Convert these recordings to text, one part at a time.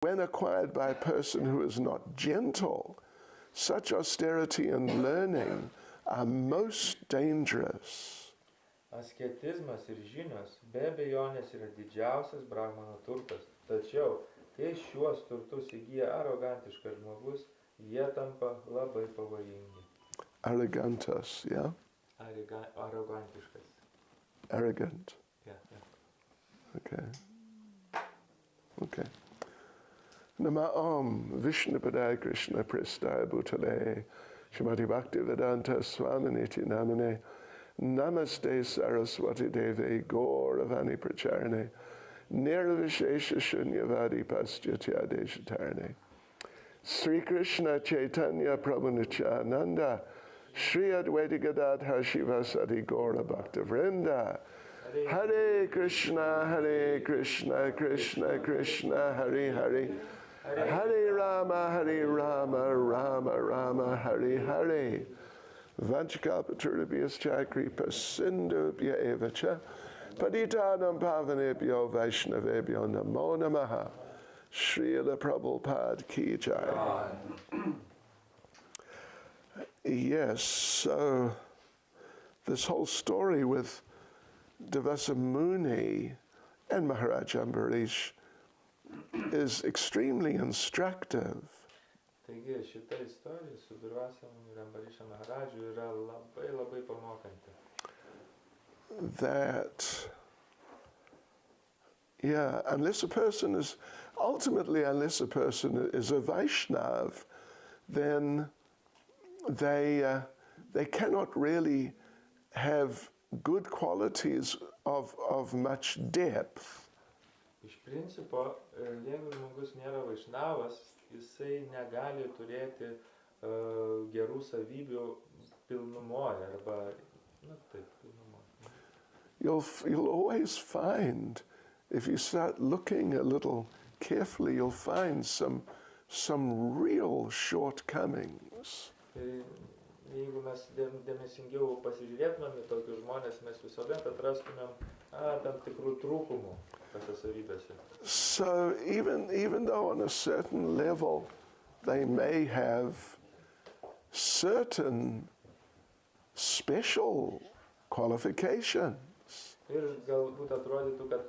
when acquired by a person who is not gentle, such austerity and learning are most dangerous. Asketizmas ir žinios be abejonės yra didžiausias brahmano turtas, tačiau kai šiuos turtus įgyja arogantiškas žmogus, jie tampa labai pavojingi. Arrogantas, yeah? Arogantiškas. Arrogant. Yeah. Okay. Nama Om Vishnupadaya Krishna Prestaya Bhutale Srimad Bhaktivedanta Swaminiti Namane Namaste Saraswati Deve Gauravani Pracharane Nirvishesha Shunyavadi Paschatya Deshatarane Sri Krishna Chaitanya Prabhu Nityananda Shri Advaita Gadadhar Shivasati Gaura Bhakta Vrinda Hare Krishna, Krishna Krishna, Hare Hare Hare Rama, Rama Rama, Hare Hare Vanchakapaturabhyas Kripa Sindhubhya Evacha Patitanam Pavanebhyo Vaishnavebhyo Namo Namaha Srila Prabhupada Ki Jai. Yes, so this whole story with Devasa Muni and Maharaj Ambarish is extremely instructive. Taigi šita istorija su Durvasa Muni ir Ambariša Maharadžu yra labai pamokanti. That, unless a person is a Vaishnav, then they cannot really have good qualities of much depth. Iš principo, jeigu žmogus nėra Vaišnavas, jisai negali turėti gerų savybių pilnumoje arba, pilnumoje. You'll always find, if you start looking a little carefully, you'll find some real shortcomings. Jeigu mes dėmesingiau pasižiūrėtumėm į tokius žmonės, mes visuomet atrastumėm tam tikrų trūkumų tose savybėse. So even though on a certain level they may have certain special qualifications. Ir galbūt atrodytų, kad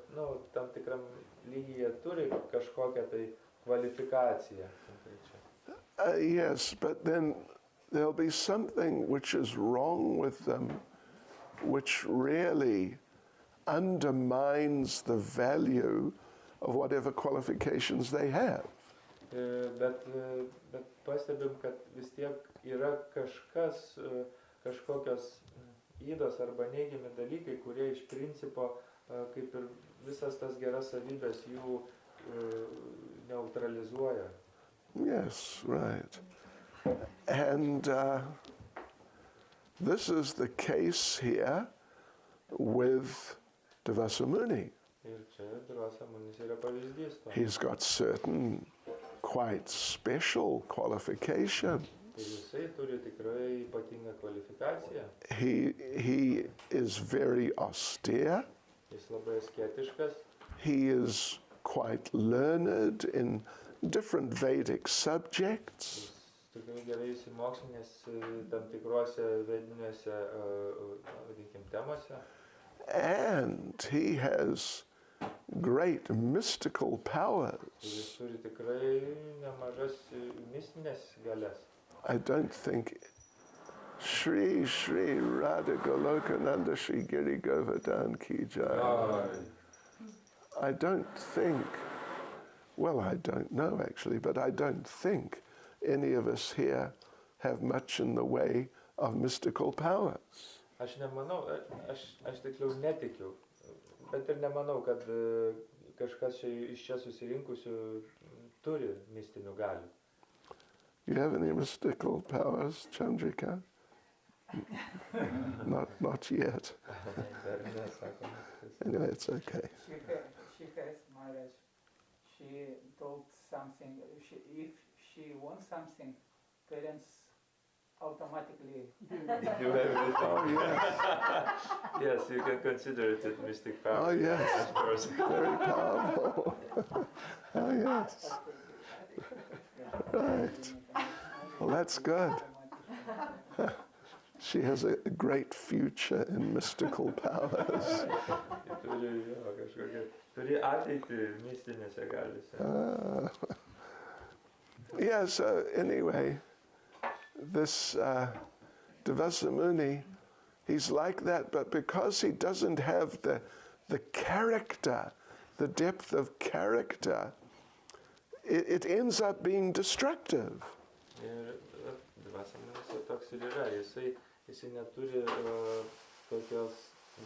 tam tikram lygyje turi kažkokią tai kvalifikaciją. Yes, but then there'll be something which is wrong with them, which really undermines the value of whatever qualifications they have. Bet pastebim, kad vis tiek yra kažkokios ydos arba neigiami dalykai, kurie iš principo, kaip ir visas tas geras savybės jų neutralizuoja. Yes, right. And this is the case here with Devasa Muni. He's got certain quite special qualifications. He is very austere. He is quite learned in different Vedic subjects. And he has great mystical powers. I don't think Shri Radha Golokananda Shri Giri Govardhan Ki Jai. I don't think, well, I don't know actually, but I don't think any of us here have much in the way of mystical powers. Aš nemanau, aš tiksliau netikiu, bet ir nemanau, kad kažkas iš čia susirinkusių turi mistinių galių. You have any mystical powers, Chandrika? Not yet. Anyway, it's okay. She has Maharaj. She told something. If she wants something, parents automatically do everything. Oh, yes. Yes, you can consider it a mystic power. Oh, yes. Very powerful. Oh, yes. Right. Well, that's good. She has a great future in mystical powers. Yeah, so anyway, this Devasa Muni, he's like that, but because he doesn't have the character, the depth of character, it ends up being destructive. Ir Devasa Munis toks ir yra, jisai neturi tokios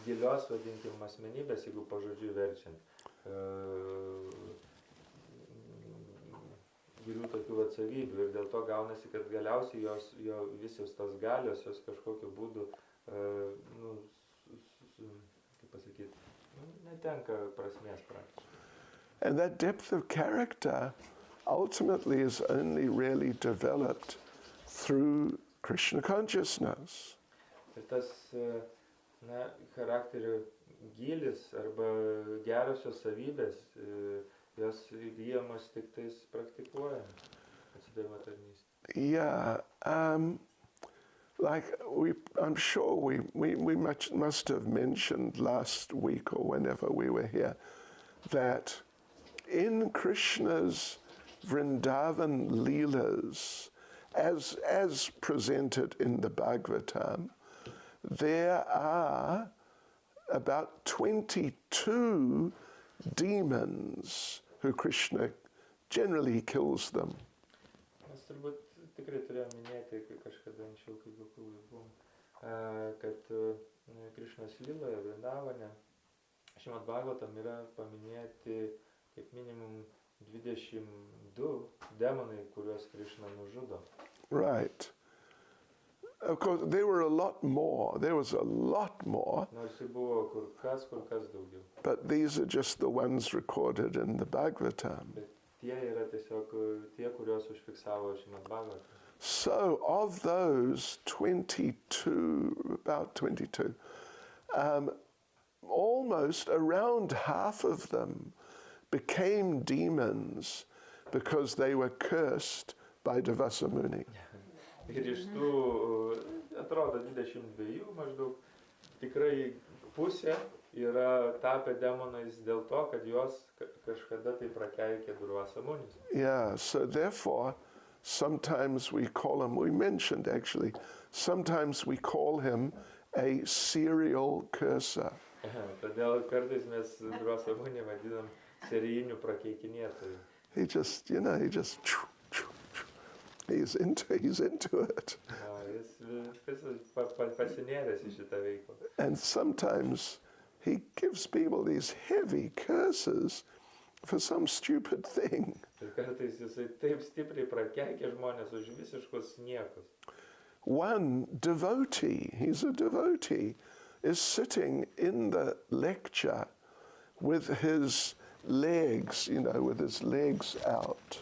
gilios, vadinkim, asmenybės, jeigu pažodžiui verčiant. Gilių tokių atsavybių ir dėl to gaunasi, kad galiausiai jo visos tos galios, jos kažkokiu būdu, kaip pasakyti, netenka prasmės praktiškai. And that depth of character ultimately is only really developed through Krishna consciousness. Ir tas charakterio gilis arba gerosios savybės, jos įgyjamos tik tais praktikuojant atsidavimo tarnystę. Yeah, like I'm sure we must have mentioned last week or whenever we were here that in Krishna's Vrindavan Leelas, as presented in the Bhagavatam, there are about 22 demons who Krishna generally kills them. Mes turbūt tikrai turėjome minėti kažkada anksčiau, kai Gokulai buvom, kad Krishnos Lyloje, Vrindavane, Srimad Bhagavatam yra paminėti kaip minimum 22 demonai, kuriuos Krishna nužudo. Right. Of course, there were a lot more. There was a lot more. Nors jų buvo kur kas daugiau. But these are just the ones recorded in the Bhagavatam. Bet tie yra tiesiog tie, kuriuos užfiksavo Srimad Bhagavatam. So of those 22, about 22, almost around half of them became demons because they were cursed by Devasa Muni. Ir iš tų, atrodo, 22 maždaug, tikrai pusė yra tapę demonais dėl to, kad juos kažkada tai prakeikė Devasa Munis. Yeah, so therefore, sometimes we call him, we mentioned actually, sometimes we call him a serial curser. Todėl kartais mes Devasa Munį vadinam serijiniu prakeikinėtoju. He just he's into it. And sometimes he gives people these heavy curses for some stupid thing. One devotee, he's a devotee, is sitting in the lecture with his legs, with his legs out.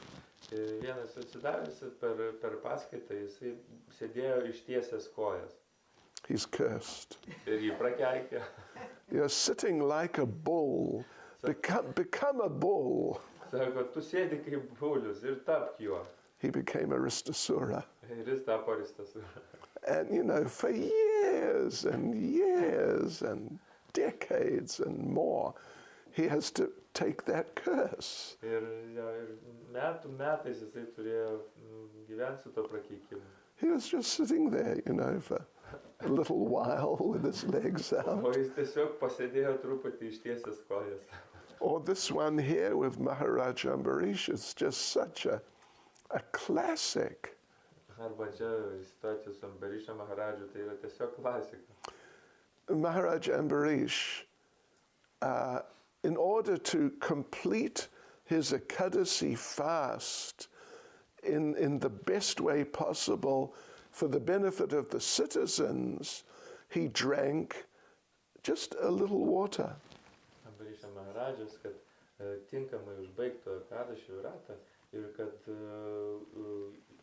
Vienas atsidavęs per paskaitą, jisai sėdėjo ištiesęs kojas. He's cursed. Ir jį prakeikė. You're sitting like a bull. Become a bull. Sako, tu sėdi kaip bulius ir tapk juo. He became Aristasura. Ir jis tapo Aristasura. And for years and years and decades and more, he has to take that curse. Ir metais jisai turėjo gyventi su to prakeikimu. He was just sitting there, for a little while with his legs out. O jis tiesiog pasėdėjo truputį ištiesęs kojas. Or this one here with Maharaj Ambarish is just such a classic. Arba čia situacija su Ambarisha Maharadžu, tai yra tiesiog klasika. Maharaj Ambarish, in order to complete his Ekadasi fast in the best way possible for the benefit of the citizens, he drank just a little water. Ambarisha Maharadžas, kad tinkamai užbaigtų Ekadašio ratą ir kad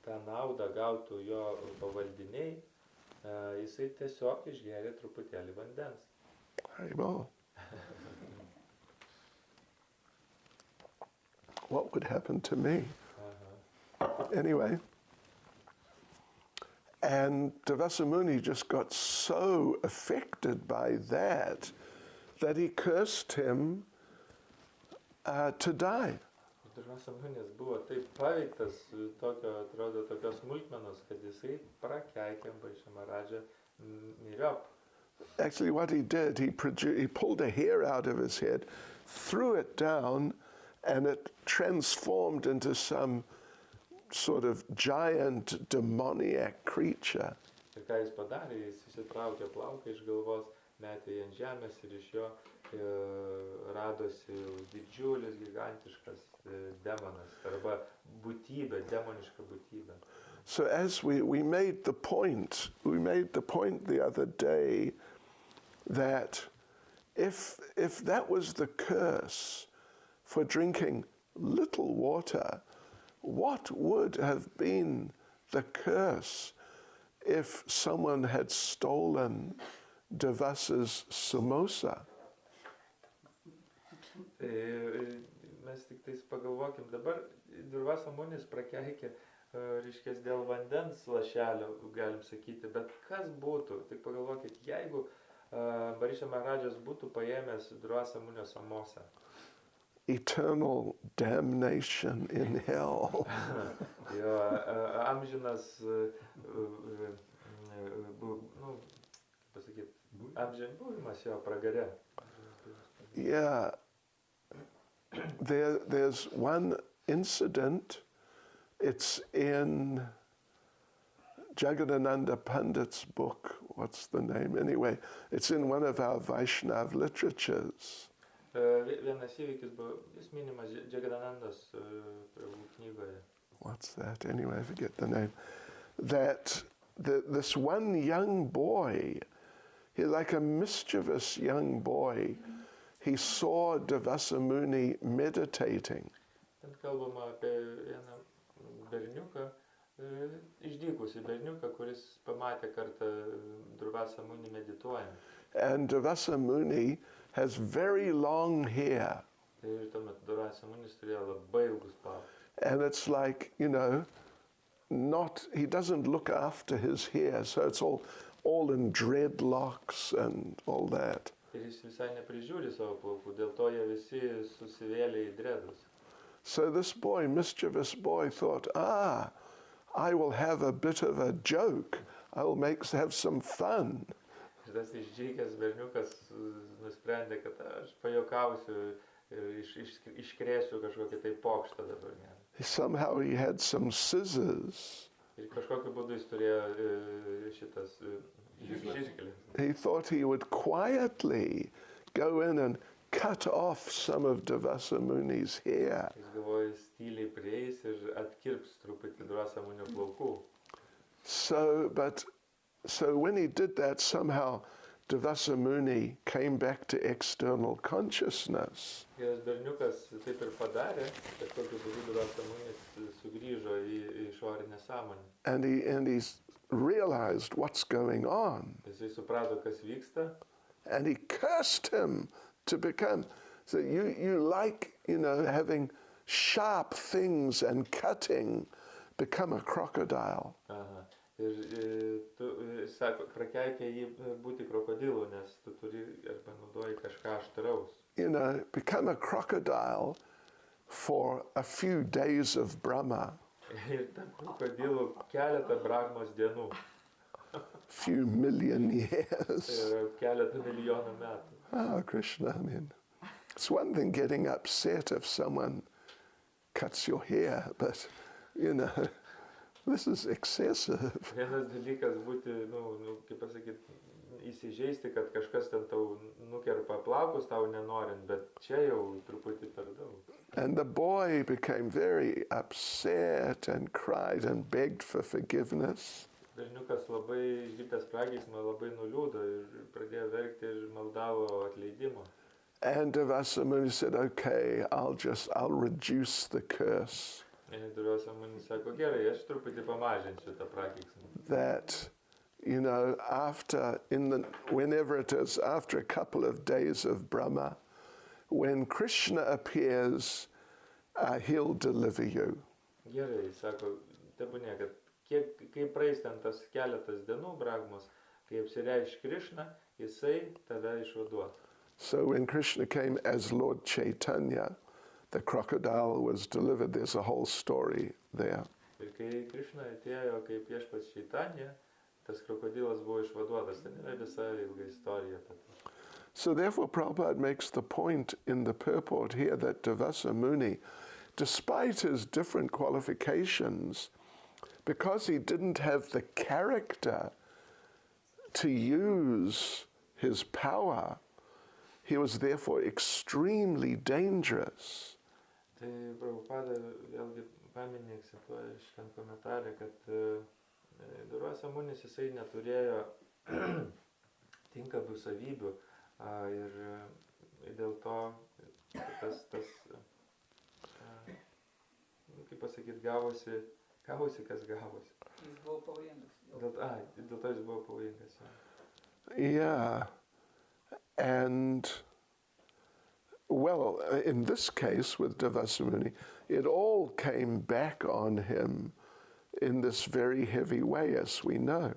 tą naudą gautų jo pavaldiniai, jisai tiesiog išgėrė truputėlį vandens. Haribol. What would happen to me? Anyway, and Devasa Muni just got so affected by that he cursed him to die. Durvasa Munis buvo taip paveiktas tokios smulkmenos, kad jisai prakeikė Baisha Maharadžą myriop. Actually, what he did, he pulled a hair out of his head, threw it down, and it transformed into some sort of giant demoniac creature. Ir ką jis padarė, jis išsitraukė plauką iš galvos, metė jį ant žemės ir iš jo radosi didžiulis, gigantiškas demonas, arba būtybė, demoniška būtybė. So as we made the point the other day that if that was the curse for drinking little water, what would have been the curse if someone had stolen Devasa's samosa? Mes tik tais pagalvokim, dabar Durvasa Munis prakeikė, reiškia, dėl vandens lašelio, galim sakyti, bet kas būtų, tik pagalvokit, jeigu Barisha Maharadžas būtų paėmęs Durvasa Munio samosą. Eternal damnation in hell. Jo, amžinas, pasakyt, amžinas buvimas jo pragare. Yeah. There's one incident, it's in Jagadananda Pandit's book, what's the name? Anyway, it's in one of our Vaishnav literatures. Vienas įvykis buvo, jis minimas Jagadanandos knygoje. What's that? Anyway, I forget the name. That this one young boy, he's like a mischievous young boy, he saw Devasa Muni meditating. Ten kalbama apie vieną berniuką, išdykusį berniuką, kuris pamatė kartą Durvasa Muni medituojant. And Devasa Muni has very long hair. Ir tuomet Durvasa Munis turėjo labai ilgus plaukus. And it's like, he doesn't look after his hair, so it's all in dreadlocks and all that. Ir jis visai neprižiūri savo plaukų, dėl to jie visi susivėlė į dredus. So this boy, mischievous boy, thought, I will have a bit of a joke. I will have some fun. Ir tas išdžykęs berniukas nusprendė, kad aš pajokausiu ir iškrėsiu kažkokį tai pokštą dabar. Somehow he had some scissors. Ir kažkokiu būdu jis turėjo šitas žirklį. He thought he would quietly go in and cut off some of Devasa Muni's hair. Jis galvoja, jis tyliai prieis ir atkirps truputį Durvasa Munio plaukų. So when he did that, somehow Devasa Muni came back to external consciousness. Ir berniukas taip ir padarė, kad tokiu būdu Durvasa Munis sugrįžo į išorinę sąmonę. And he realized what's going on. Jisai suprato, kas vyksta. And he cursed him to become, so you like, having sharp things and cutting, become a crocodile. Aha. Ir tu, sako, prakeikė jį būti krokodilu, nes tu turi arba naudoji kažką aštraus. Become a crocodile for a few days of Brahma. Ir tam krokodilų keletą Brahmos dienų. Few million years. Ir keletą milijonų metų. Oh, Krishna, it's one thing getting upset if someone cuts your hair, but, this is excessive. Vienas dalykas būti, kaip pasakyt, įsižeisti, kad kažkas ten tau nukerpa plaukus tau nenorint, bet čia jau truputį per daug. And the boy became very upset and cried and begged for forgiveness. Berniukas labai išgirtęs prageismą labai nuliūdo ir pradėjo verkti ir maldavo atleidimo. And Devasa Muni said, okay, I'll reduce the curse. Ir Durvasa Munis sako, gerai, aš truputį pamažinsiu tą prakeiksimą. That, whenever it is, after a couple of days of Brahma, when Krishna appears, he'll deliver you. Gerai, sako, tebūnė, kad kai praeis ten tas keletas dienų Brahmos, kai apsireiš Krishna, jisai tave išvaduos. So when Krishna came as Lord Chaitanya, the crocodile was delivered. There's a whole story there. Ir kai Krishna atėjo kaip viešpats Chaitanya, tas krokodilas buvo išvaduotas. Ten yra visa ilga istorija. So therefore Prabhupada makes the point in the purport here that Devasa Muni, despite his different qualifications, because he didn't have the character to use his power, he was therefore extremely dangerous. Tai Prabhupada vėlgi paminė, akcentuoja šitam komentarė, kad Devasa Munis jisai neturėjo tinkamų savybių ir dėl to tas kaip pasakyti, gavosi kas gavosi. Jis buvo pavojingas. Dėl to jis buvo pavojingas. Yeah. And, well, in this case with Devasa Muni, it all came back on him in this very heavy way, as we know.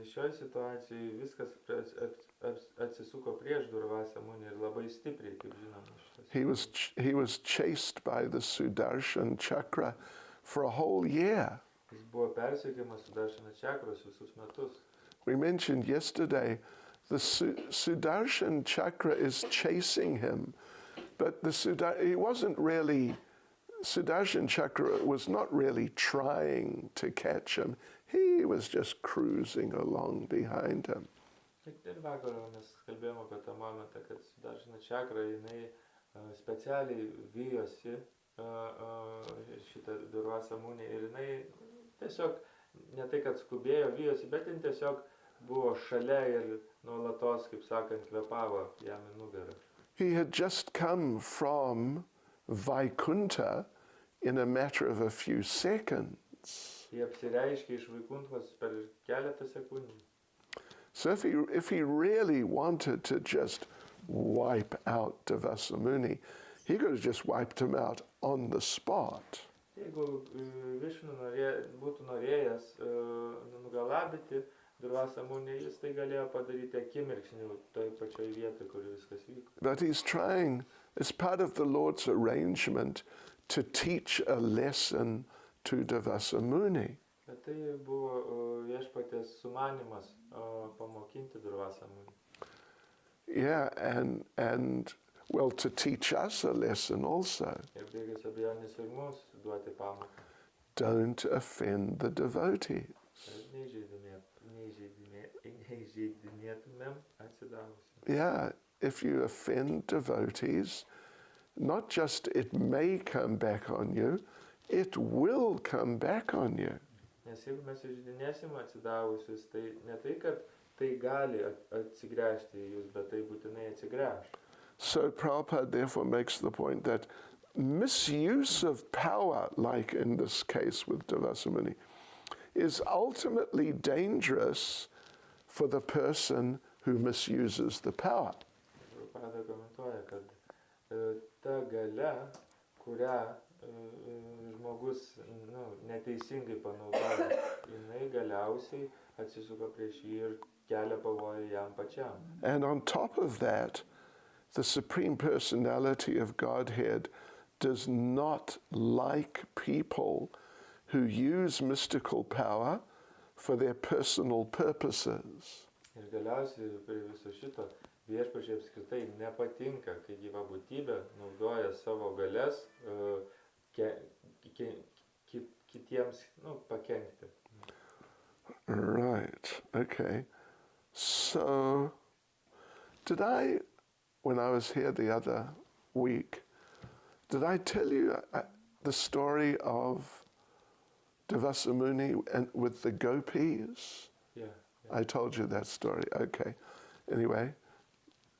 Šioje situacijoje viskas atsisuko prieš Devasa Muni ir labai stipriai, kaip žinoma. He was chased by the Sudarshan Chakra for a whole year. Jis buvo persekiojamas Sudarshana Chakros visus metus. We mentioned yesterday the Sudarshan Chakra is chasing him, but Sudarshan Chakra was not really trying to catch him. He was just cruising along behind him. Ir vakar mes kalbėjome apie tą momentą, kad Sudarshana Chakra jinai specialiai vijosi šitą Devasa Munį ir jinai tiesiog ne tai, kad skubėjo, vijosi, bet jin tiesiog buvo šalia ir nuolatos, kaip sakant, kvepavo jam į nugarą. He had just come from Vaikunta in a matter of a few seconds. Jie apsireiškė iš Vaikuntos per keletą sekundžių. So if he really wanted to just wipe out Devasa Muni, he could have just wiped him out on the spot. Jeigu Višnu būtų norėjęs nugalabyti Devasa Munį, jis tai galėjo padaryti akimirksniu toj pačioj vietoj, kur viskas vyko. But he's trying, as part of the Lord's arrangement, to teach a lesson to Devasa Muni. Bet tai buvo viešpaties sumanymas pamokinti Devasa Munį. Yeah, and well, to teach us a lesson also. Ir be jokios abejonės ir mums duoti pamoką. Don't offend the devotees. Neįžeidinėtumėm atsidavusių. Yeah, if you offend devotees, not just it may come back on you, it will come back on you. Nes jeigu mes įžeidinėsim atsidavusius, tai ne tai, kad tai gali atsigręžti į jūs, bet tai būtinai atsigręš. So Prabhupada therefore makes the point that misuse of power, like in this case with Devasa Muni, is ultimately dangerous for the person who misuses the power. Prabhupada komentuoja, kad ta galia, kurią žmogus neteisingai panaudoja, jinai galiausiai atsisuka prieš jį ir kelia pavojų jam pačiam. And on top of that, the Supreme Personality of Godhead does not like people who use mystical power for their personal purposes. Ir galiausiai prie viso šito viešpačiai apskritai nepatinka, kai gyva būtybė naudoja savo galias kitiems pakenkti. Right, okay. So, did I, when I was here the other week, did I tell you the story of Devasa Muni and with the gopis? Yeah. I told you that story, okay. Anyway,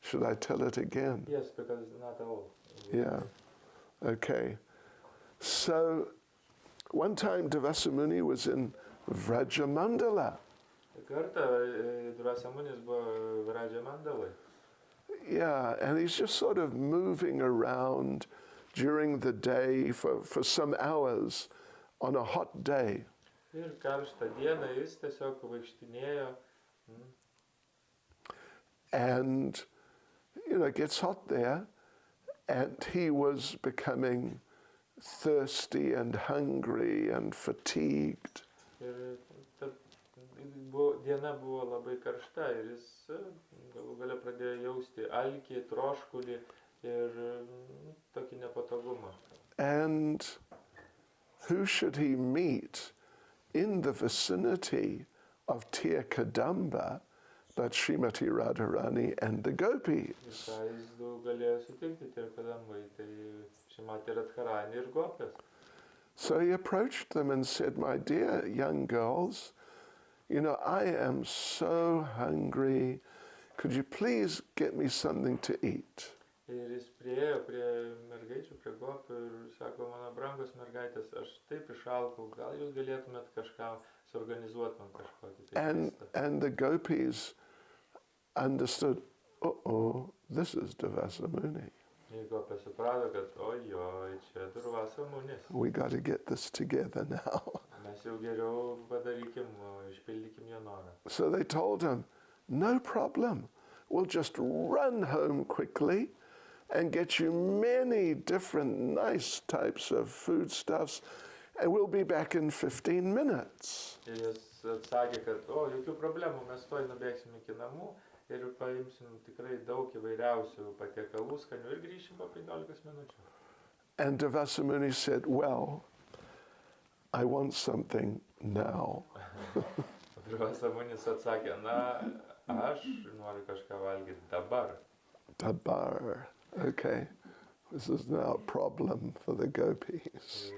should I tell it again? Yes, because it's not all. Yeah, okay. So, one time Devasa Muni was in Vrajamandala. Yeah, and he's just sort of moving around during the day for some hours on a hot day. Ir karštą dieną jis tiesiog vaikštinėjo. And, it gets hot there, and he was becoming thirsty and hungry and fatigued. Ir diena buvo labai karšta ir jis galų gale pradėjo jausti alkį, troškulį ir tokį nepatogumą. And who should he meet in the vicinity of Tir Kadamba but Srimati Radharani and the gopis? Ir ką jis galėjo sutikti Tir Kadambai, tai Srimati Radharani ir gopės. So he approached them and said, my dear young girls, I am so hungry. Could you please get me something to eat? Ir jis priėjo prie mergaičių, prie gopių ir sako, mano brangos mergaitės, aš taip išalkau, gal jūs galėtumėt kažką suorganizuoti man kažkokį. And the gopis understood, this is Durvasa Muni. Ir gopė suprato, kad ojoj, čia Durvasa Munis. We got to get this together now. Mes jau geriau padarykim, išpildykim jo norą. So they told him, no problem. We'll just run home quickly and get you many different nice types of foodstuffs, and we'll be back in 15 minutes. Ir jis atsakė, kad jokių problemų, mes tuoj nubėgsim iki namų ir paimsim tikrai daug įvairiausių patiekalų skanių ir grįšim po 15 minučių. And Durvasa Muni said, well, I want something now. Durvasa Munis atsakė, aš noriu kažką valgyti dabar. Dabar. Okay. This is now a problem for the gopis.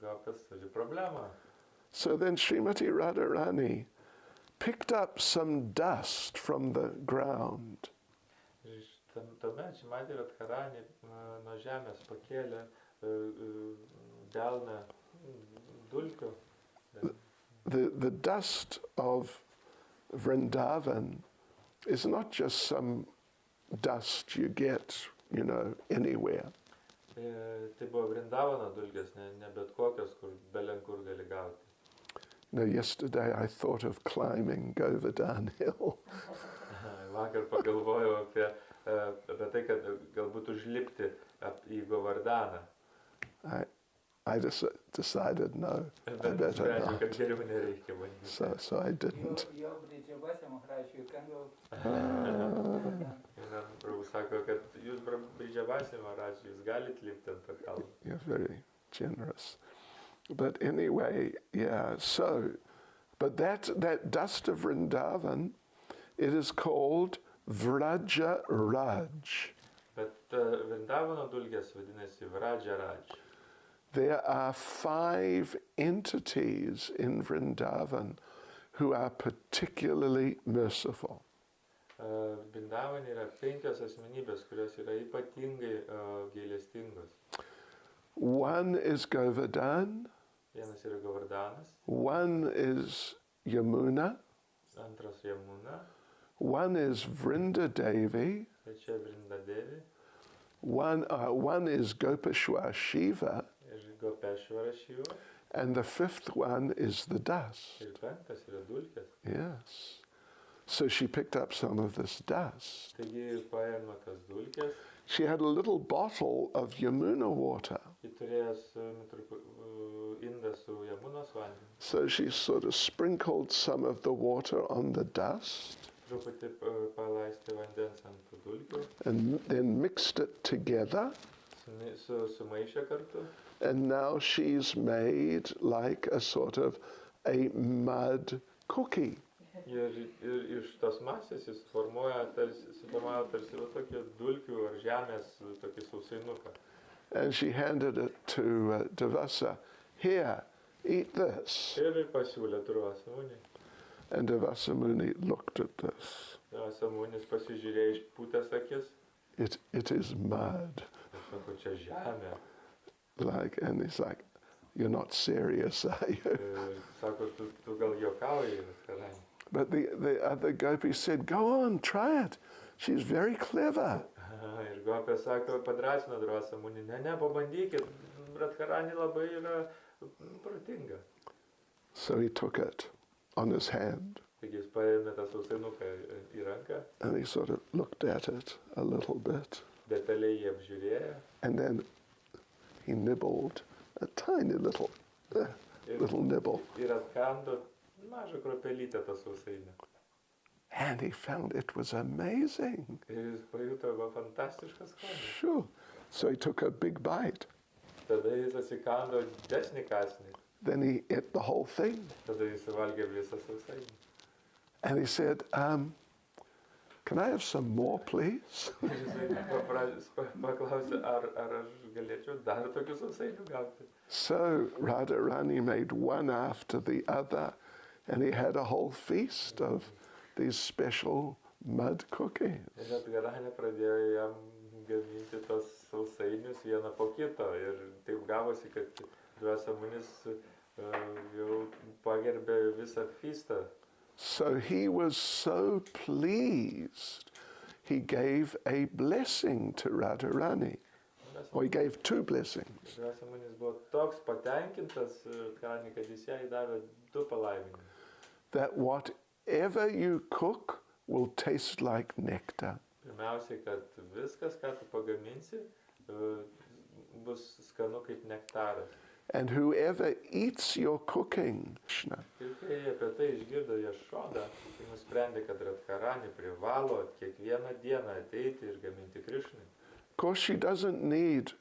Gopės turi problemą. So then Srimati Radharani picked up some dust from the ground. Tuomet Srimati Radharani nuo žemės pakėlė delną dulkių. The dust of Vrindavan is not just some dust you get, anywhere. Tai buvo Vrindavano dulkės, ne bet kokios, kur belenkur gali gauti. Yesterday I thought of climbing Govardhan Hill. Vakar pagalvojau apie tai, kad galbūt užlipti į Govardaną. I decided no, I better not. So I didn't. You're very generous. But anyway, but that dust of Vrindavan, it is called Vraja Raj. Bet Vrindavano dulkės vadinasi Vraja Raj. There are 5 entities in Vrindavan who are particularly merciful. Vrindavan yra 5 asmenybės, kurios yra ypatingai gailestingos. One is Govardhan. Vienas yra Govardanas. One is Yamuna. Antras Yamuna. One is Vrindadevi. Trečia Vrindadevi. One is Gopeshwar Shiva. Gopeshwara Shiva. And the 5th one is the dust. Ir 5 yra dulkės. Yes. So she picked up some of this dust. Taigi paėmė tas dulkės. She had a little bottle of Yamuna water. Ji turėjo indą su Yamunos vandeniu. So she sort of sprinkled some of the water on the dust. Truputį palaistė vandens ant tų dulkių. And then mixed it together. Sumaišė kartu. And now she's made like a sort of a mud cookie. Ir iš tos masės jis suformuoja tarsi tokį dulkių ar žemės tokį sausainuką. And she handed it to Durvasa. Here, eat this. Ir pasiūlė Durvasa Muni. And Durvasa Muni looked at this. Durvasa Munis pasižiūrėjo išpūtęs akis. It is mud. Sako, čia žemė. And he's like, you're not serious, are you? Sako, tu gal juokauji, kadangi. But the other gopi said, go on, try it. She's very clever. Ir gopė sako, padrasino Durvasa Muni, ne, pabandykit, Radharani labai yra protinga. So he took it on his hand. Taigi jis paėmė tą sausainuką į ranką, And he sort of looked at it a little bit. detaliai jį apžiūrėjo And then he nibbled a tiny little nibble. ir atkando mažą kruopelytę tą sausainį. And he found it was amazing. Ir jis pajuto fantastišką skonį. Sure. So he took a big bite. Tada jis atsikando didesnį kąsnį. Then he ate the whole thing. Tada jis suvalgė visą sausainį. And he said, can I have some more, please? Ir jisai paklausė, ar aš galėčiau dar tokių sausainių gauti. So Radharani made one after the other, and he had a whole feast of these special mud cookies. Ir Radharani pradėjo jam gaminti tos sausainius vieną po kito. Ir taip gavosi, kad Dvasamunis jau pagerbė visą feastą. So he was so pleased, he gave a blessing to Radharani. Or he gave two blessings. Dvasamunis buvo toks patenkintas, kad jis jai davė du palaiminimus. That whatever you cook will taste like nectar. Pirmiausiai, kad viskas, ką tu pagaminsi, bus skanu kaip nektaras. And whoever eats your cooking, Ir kai apie tai išgirdo Jašoda, tai nusprendė, kad Radharani privalo kiekvieną dieną ateiti ir gaminti Krišnai. of course she doesn't need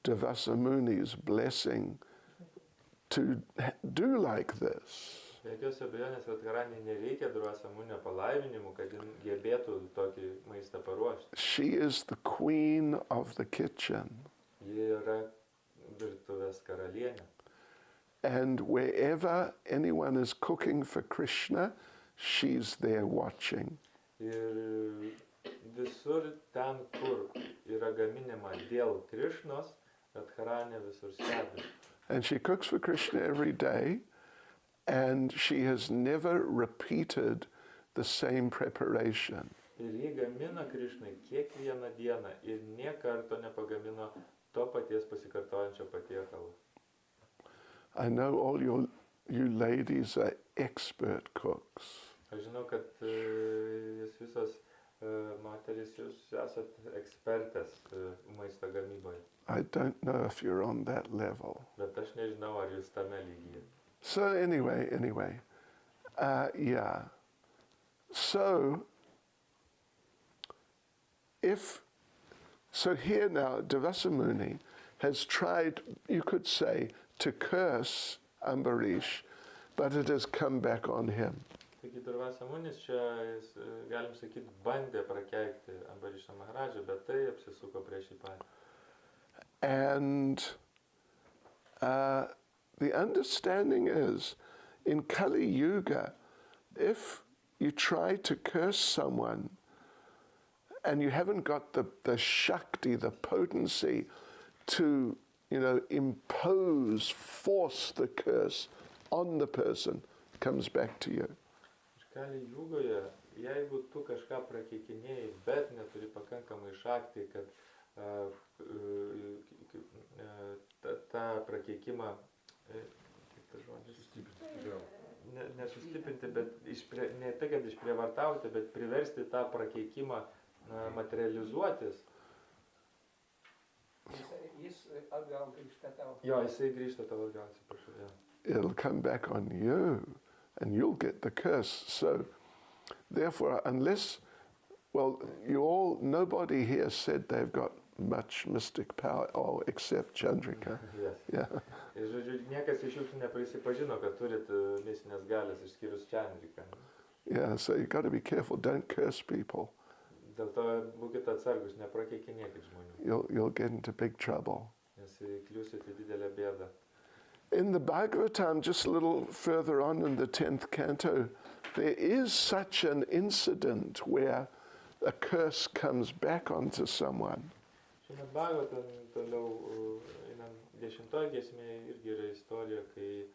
Dvasamuni's blessing to do like this. Be jokios abejonės Radharani nereikia Dvasamunio palaiminimų, kad jin gebėtų tokį maistą paruošti. She is the queen of the kitchen. Ji yra virtuvės karalienė. And wherever anyone is cooking for Krishna, she's there watching. Ir visur ten, kur yra gaminima dėl Krišnos, Radharani visur stebi. And she cooks for Krishna every day, and she has never repeated the same preparation. Ir ji gamina Krišnai kiekvieną dieną ir nė karto nepagamino to paties pasikartojančio patiekalo. I know all you ladies are expert cooks. Aš žinau, kad jūs visos moterys, jūs esat ekspertės maisto gamyboje. I don't know if you're on that level. Bet aš nežinau, ar jūs tame lygyje. So anyway, yeah. So here now, Dvasamuni has tried, you could say, to curse Ambarish, but it has come back on him. Taigi Dvasamunis čia, galim sakyti, bandė prakeikti Ambarišą Maharadžą, bet tai apsisuko prieš jį patį. And the understanding is, in Kali Yuga, if you try to curse someone and you haven't got the Shakti, the potency to, force the curse on the person, it comes back to you. Kali Jugoje, jeigu tu kažką prakeikinėjai, bet neturi pakankamai šakti, kad tą prakeikimą, nesustiprinti, bet ne tai, kad išprievartauti, bet priversti tą prakeikimą materializuotis. Jis atgal grįžta tau. Jo, jisai grįžta tau atgal, atsiprašau. It'll come back on you, and you'll get the curse. So, therefore, nobody here said they've got much mystic power, except Chandrika. Yes. Yeah. Ir žodžiu, niekas iš jūsų neprisipažino, kad turit mistinės galės išskyrus Chandriką. Yeah, so you've got to be careful. Don't curse people. Dėl to būkite atsargus, neprakeikinėkit žmonių. You'll get into big trouble. Nes įkliūsite didelę bėdą. In the Bhagavatam, just a little further on in the 10th canto, there is such an incident where a curse comes back onto someone. Šiame Bhagavatam toliau, 10 giesmėje irgi yra istorija, kai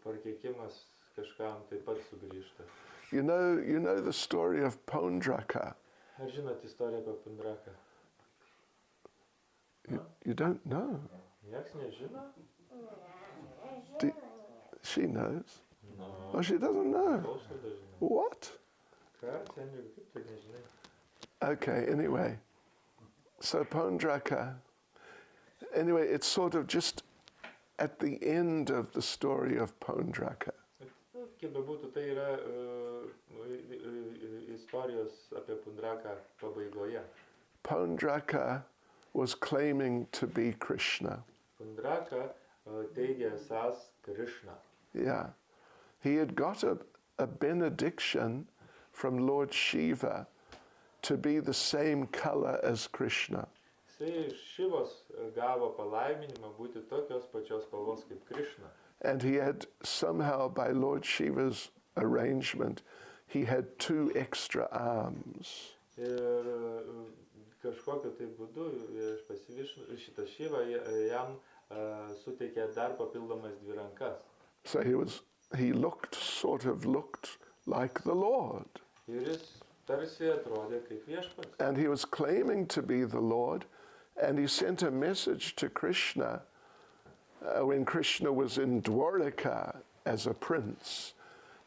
prakeikimas kažkam taip pat sugrįžta. You know the story of Pondraka. Ar žinot istoriją apie Pondraką? You don't know. Nieks nežino? She knows. Oh, she doesn't know. What? Okay, anyway. So Pondraka, anyway, it's sort of just at the end of the story of Pondraka. Kaip bebūtų, tai yra istorijos apie Pondraką pabaigoje. Pondraka was claiming to be Krishna. Pondraka teigia esąs Krishna. Yeah. He had got a benediction from Lord Shiva to be the same color as Krishna. Jisai iš Šivos gavo palaiminimą būti tokios pačios spalvos kaip Krishna. And he had somehow, by Lord Shiva's arrangement, he had 2 extra arms. Ir kažkokiu tai būdu šitą Šivą jam suteikė dar papildomas 2 rankas. So he looked like the Lord. Ir jis tarsi atrodė kaip viešpats. And he was claiming to be the Lord, and he sent a message to Krishna when Krishna was in Dwaraka as a prince,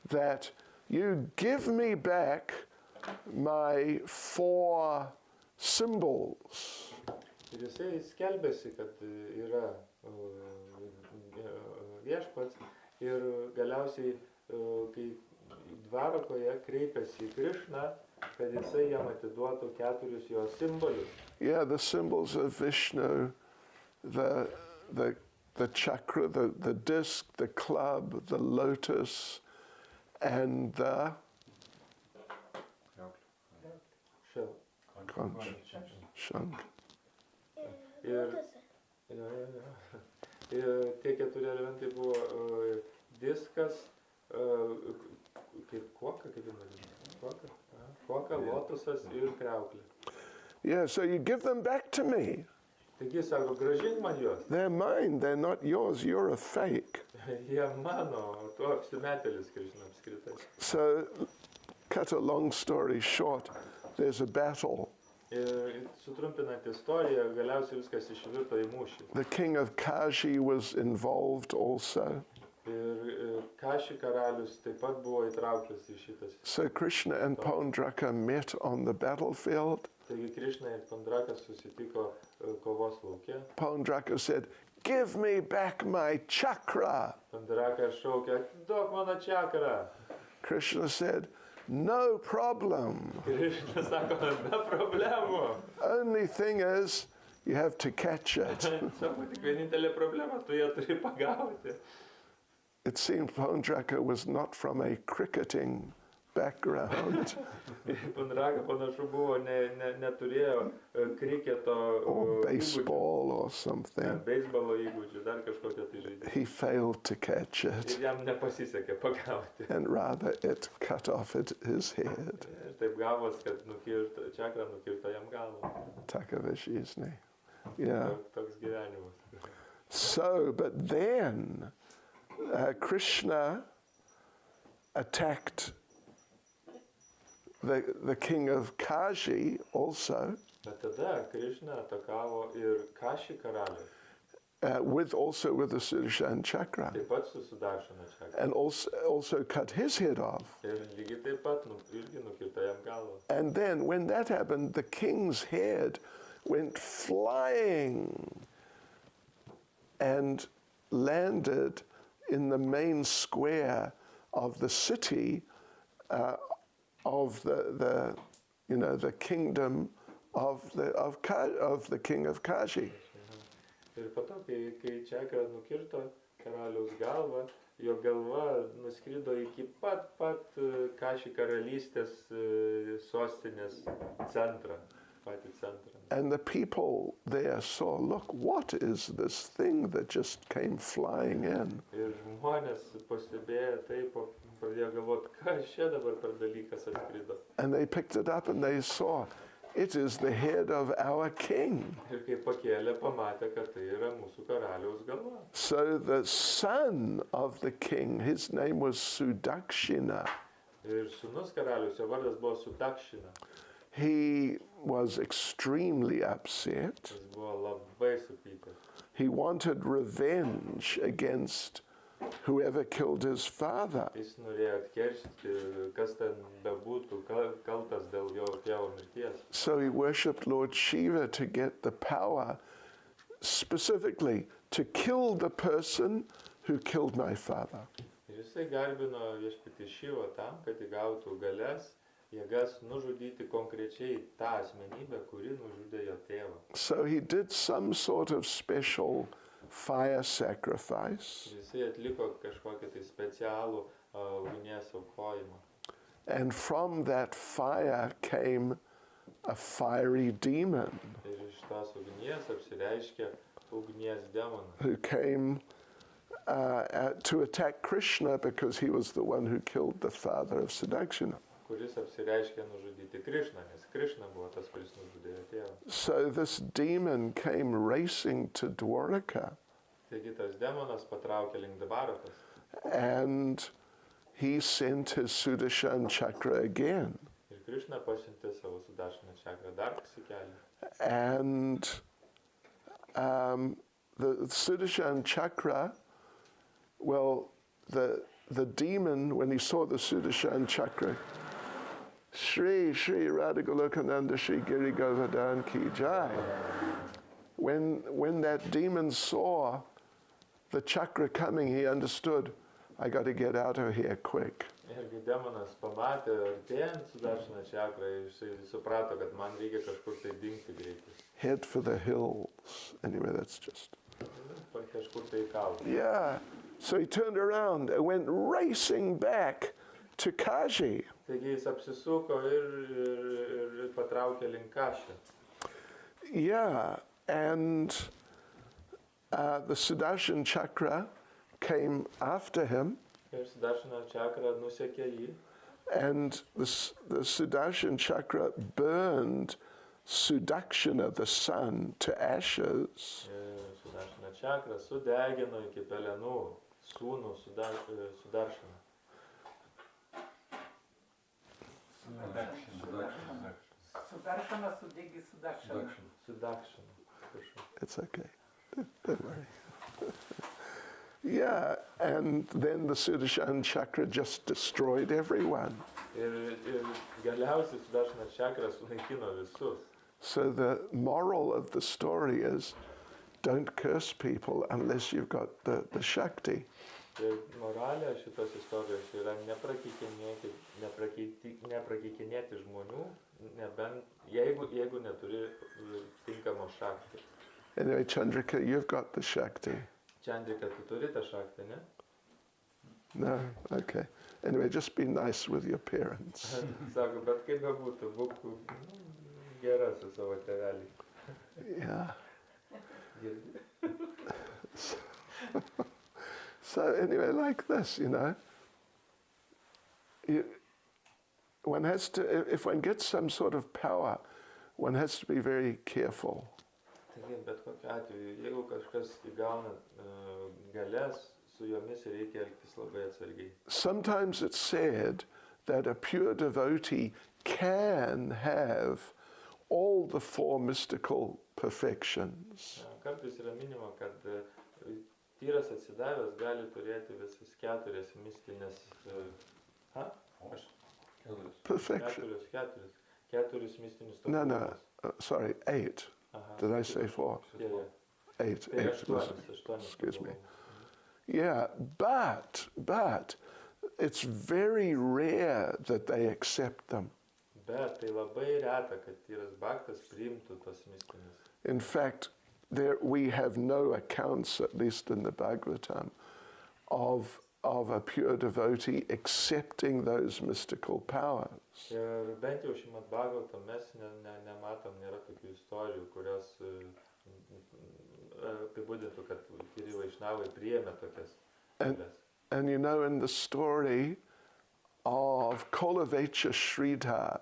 that you give me back my 4 symbols. Ir jisai skelbėsi, kad yra viešpats ir galiausiai, kai Dvarakoje kreipėsi į Krishną, kad jisai jam atiduotų 4 jo simbolius. Yeah, the symbols of Vishnu, the chakra, the disc, the club, the lotus, and the conch. Shank. Ir tie 4 elementai buvo diskas, kaip koka, lotusas ir kriauklė. Yeah, so you give them back to me. Taigi sako, grąžink man juos. They're mine, they're not yours, you're a fake. Jie mano, tu apsimetėlis, Krishna, apskritai. So, cut a long story short, there's a battle. Ir sutrumpinant istoriją, galiausiai viskas išvirto į mūšį. The king of Kashi was involved also. Ir Kashi karalius taip pat buvo įtrauktas į šitas. So Krishna and Pondraka met on the battlefield. Taigi Krishna ir Pondrakas susitiko kovos lauke. Pondraka said, "Give me back my chakra." Pondrakas šaukė, duok mano čakrą. Krishna said, "No problem. Krishna sako, be problemų. Only thing is, you have to catch it." Sako, tik vienintelė problema, tu ją turi pagauti. It seemed Pondraka was not from a cricketing background. Pondraka panašu buvo, neturėjo kriketo or baseball or something. Beisbolo įgūdžių, dar kažkokią tai žaidimą. He failed to catch it. Ir jam nepasisekė pagauti. And rather it cut off his head. Ir taip gavos, kad čakrą nukirto jam galvą. Takavishizne. Yeah. Toks gyvenimas. So, but then Krishna attacked the king of Kashi also. Bet tada Krishna atakavo ir Kashi karalių. With the Sudarshan chakra. Taip pat su Sudarshana čakra. And also cut his head off. Ir lygiai taip pat irgi nukirto jam galvą. And then when that happened, the king's head went flying and landed in the main square of the city of the kingdom of the king of Kashi. Ir po to, kai čakra nukirto karaliaus galvą, jo galva nuskrido iki pat Kaši karalystės sostinės centrą, patį centrą. And the people there saw, look, what is this thing that just came flying in? Ir žmonės pastebėjo taip, pradėjo galvoti, kas čia dabar per dalykas atskrido. And they picked it up and they saw, it is the head of our king. Ir kai pakėlė, pamatė, kad tai yra mūsų karaliaus galva. So the son of the king, his name was Sudakshina. Ir sūnus karalius, jo vardas buvo Sudakshina. He was extremely upset. Jis buvo labai supykęs. He wanted revenge against whoever killed his father. Jis norėjo atkeršyti, kas ten bebūtų kaltas dėl jo tėvo mirties. So he worshipped Lord Shiva to get the power specifically to kill the person who killed my father. Ir jisai garbino viešpatį Šivą tam, kad įgautų galias, jėgas nužudyti konkrečiai tą asmenybę, kuri nužudė jo tėvą. So he did some sort of special fire sacrifice. Jisai atliko kažkokį tai specialų ugnies aukojimą. And from that fire came a fiery demon Ir iš tos ugnies apsireiškė ugnies demonas, who came to attack Krishna because he was the one who killed the father of Sadakshina. kuris apsireiškė nužudyti Krišną, nes Krišna buvo tas, kuris nužudė jo tėvą. So this demon came racing to Dwaraka, Taigi tas demonas patraukė link Dvarakos and he sent his Sudarshan chakra again. ir Krišna pasiuntė savo Sudarshan čakrą dar pasikelį. And the Sudarshan chakra, well, the demon, when he saw the Sudarshan chakra, Shri Radha Golokananda Shri Giri Govardhan Ki Jai. When that demon saw the chakra coming, he understood, I got to get out of here quick. Ir kai demonas pamatė artėjant Sudarshan čakrą, jisai suprato, kad man reikia kažkur tai dingti greitai. Head for the hills. Anyway, that's just... Kažkur tai į kalną. Yeah. So he turned around and went racing back to Kashi. Taigi jis apsisuko ir patraukė link Kašį. Yeah, and the Sudarshan chakra came after him, Ir Sudarshana čakra nusekė jį. and the Sudarshan chakra burned Sudakshina, the sun, to ashes. Ir Sudarshana čakra sudegino iki pelenų sūnų Sudarshana. Sudarshana sudegi Sudarshana. Sudakshana. Prašau. It's okay. Don't worry. Yeah, and then the Sudarshan chakra just destroyed everyone. Ir galiausiai Sudarshana čakra sunaikino visus. So the moral of the story is, don't curse people unless you've got the Shakti. Ir moralė šitos istorijos yra neprakeikinėti žmonių, nebent jeigu neturi tinkamo šakti. Anyway, Chandrika, you've got the Shakti. Chandrika, tu turi tą šaktį, ne? No? Okay. Anyway, just be nice with your parents. Sako, bet kaip bebūtų, būk gera su savo tėveliais. Yeah. Girdi? So anyway, like this, you know, one has to, if one gets some sort of power, one has to be very careful. Taigi, bet kokiu atveju, jeigu kažkas įgauna galias, su jomis reikia elgtis labai atsargiai. Sometimes it's said that a pure devotee can have all the four mystical perfections. Kartais yra minima, kad tyras atsidavęs gali turėti visas keturias mistinės... Perfection. Keturis mistinius No, tobulumus. sorry, 8. Did I say 4? Yeah. 8. Tai 8. aštuonis Excuse me. tobulumus. Yeah, but it's very rare that they accept them. Bet tai labai reta, kad tyras bhaktas priimtų tos mistinės. In fact, we have no accounts, at least in the Bhagavatam, of a pure devotee accepting those mystical powers. Ir bent jau Srimad Bhagavatam mes nematom, nėra tokių istorijų, kurios apibūdintų, kad tyri vaišnavai priėmė tokias galias. And you know, in the story of Kolavecha Sridhar,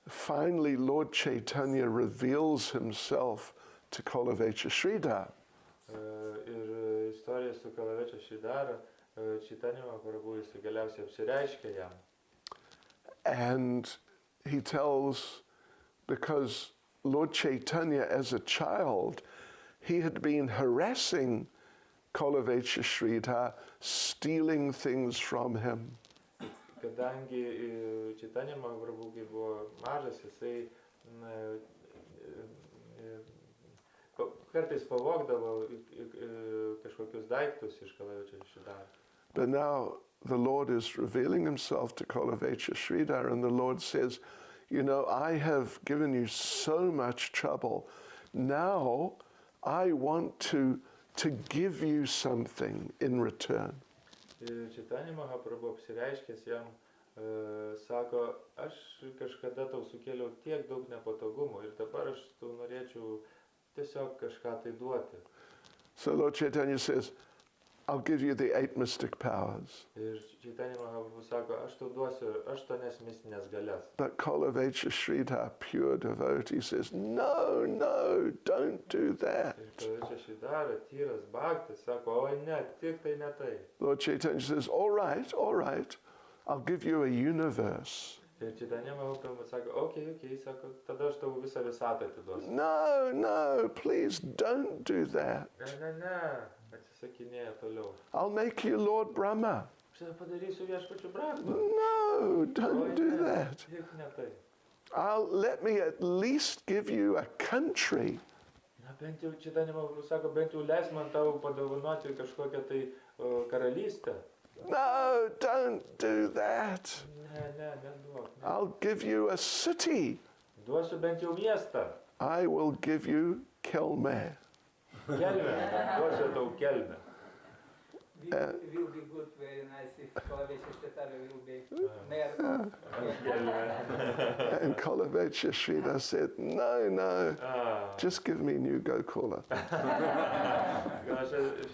finally Lord Chaitanya reveals himself to Kolavecha Sridhar. Ir istorija su Kolavecha Sridhara, Chaitanya Mahaprabhu jis galiausiai apsireiškia jam. And he tells, because Lord Chaitanya as a child, he had been harassing Kolavechya Sridhar stealing things from him. Kadangi Chaitanya Mahaprabhu, kai buvo mažas, jisai kartais pavogdavo kažkokius daiktus iš Kolavechya Sridhar. But now the Lord is revealing himself to Kolavechya Sridhar, and the Lord says, you know, I have given you so much trouble. Now I want to give you something in return. Chaitanya Mahaprabhu apsireiškęs jam sako, aš kažkada tau sukėliau tiek daug nepatogumų ir dabar aš tau norėčiau tiesiog kažką tai duoti. So Lord Chaitanya says, I'll give you the 8 mystic powers. Ir Chaitanya Mahaprabhu sako, aš tau duosiu 8 mistinės galias. But Kolavechya Sridhar, pure devotee, says, no, no, don't do that. Ir Kolavechya Sridhar, tyras bhaktas, sako, oi ne, tik tai ne tai. Lord Chaitanya says, all right, I'll give you a universe. Ir Chaitanya Mahaprabhu sako, okay, sako, tada aš tau visą visatą atiduosiu. No, no, please don't do that. Ne, atsisakinėja toliau. I'll make you Lord Brahma. Aš padarysiu viešpačiu Brahmą. No, don't do that. Tik ne tai. Let me at least give you a country. Na bent jau Chaitanya Mahaprabhu sako, bent jau leis man tau padovanoti kažkokią tai karalystę. No, don't do that. Ne, neduok. I'll give you a city. Duosiu bent jau miestą. I will give you Kelme. Kelmę. Duosiu tau kelmę. Will be good, very nice if Kolavechya Sridhar will be mayor. And Kolavechya Sridhar said, no, just give me new Gokula.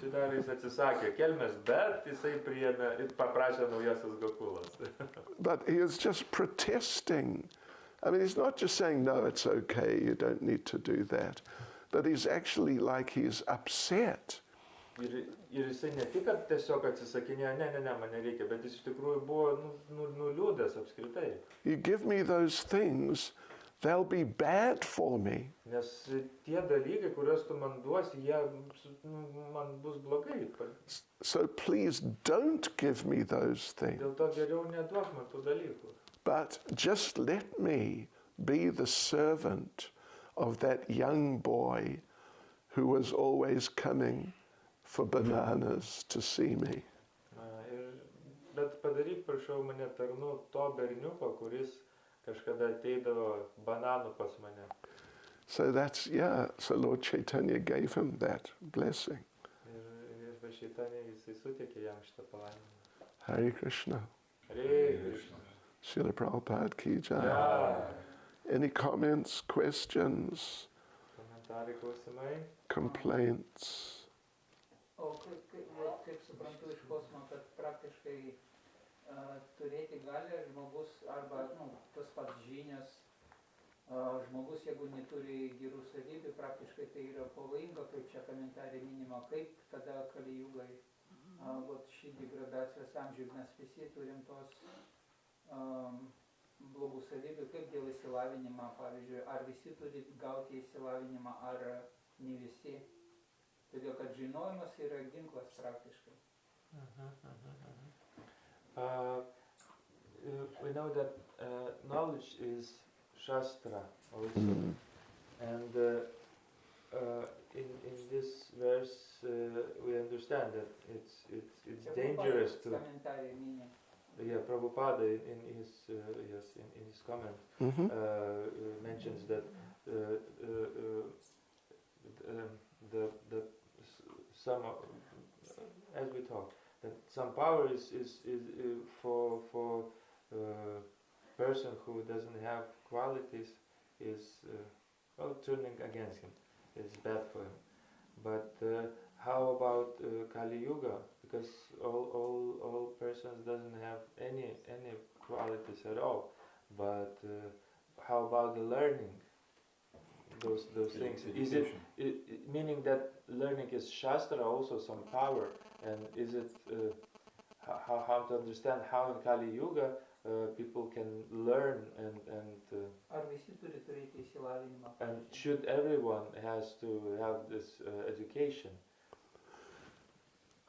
Šidarais atsisakė kelmės, bet jisai priėmė ir paprašė naujasias Gokulas. But he is just protesting. I mean, he's not just saying, no, it's okay, you don't need to do that. But he's actually like he's upset. Ir jisai ne tik, kad tiesiog atsisakinėjo, ne, man nereikia, bet jis iš tikrųjų buvo nuliūdęs apskritai. You give me those things, they'll be bad for me. Nes tie dalykai, kuriuos tu man duosi, jie man bus blogai. So please don't give me those things. Dėl to geriau neduok man tų dalykų. But just let me be the servant of that young boy who was always coming for bananas to see me. Bet padaryk, prašau, mane tarnu to berniuko, kuris kažkada ateidavo bananų pas mane. So so Lord Chaitanya gave him that blessing. Ir Chaitanya jisai suteikė jam šitą palaiminimą. Hare Krishna. Hare Krishna. Srila Prabhupada ki jai. Yeah. Any comments, questions, Komentarai, klausimai? complaints? O kaip suprantu iš kosmo, kad praktiškai turėti gali žmogus arba tas pats žinias, žmogus, jeigu neturi gerų savybių, praktiškai tai yra pavojinga, kaip čia komentarė minima, kaip tada Kalijugai, šį degradacijos amžių mes visi turim tos blogų savybių, kaip dėl įsilavinimą, pavyzdžiui, ar visi turi gauti įsilavinimą, ar ne visi. Todėl, kad žinojimas yra ginklas praktiškai. We know that knowledge is Shastra also. And in this verse we understand that it's dangerous to... Yeah, Prabhupada in his comment mentions that some, as we talk, that some power is for person who doesn't have qualities is turning against him. It's bad for him. But how about Kali Yuga? Because all persons doesn't have any qualities at all. But how about the learning? Those things. Is it meaning that learning is Shastra also some power? And is it how to understand how in Kali Yuga people can learn and should everyone has to have this education?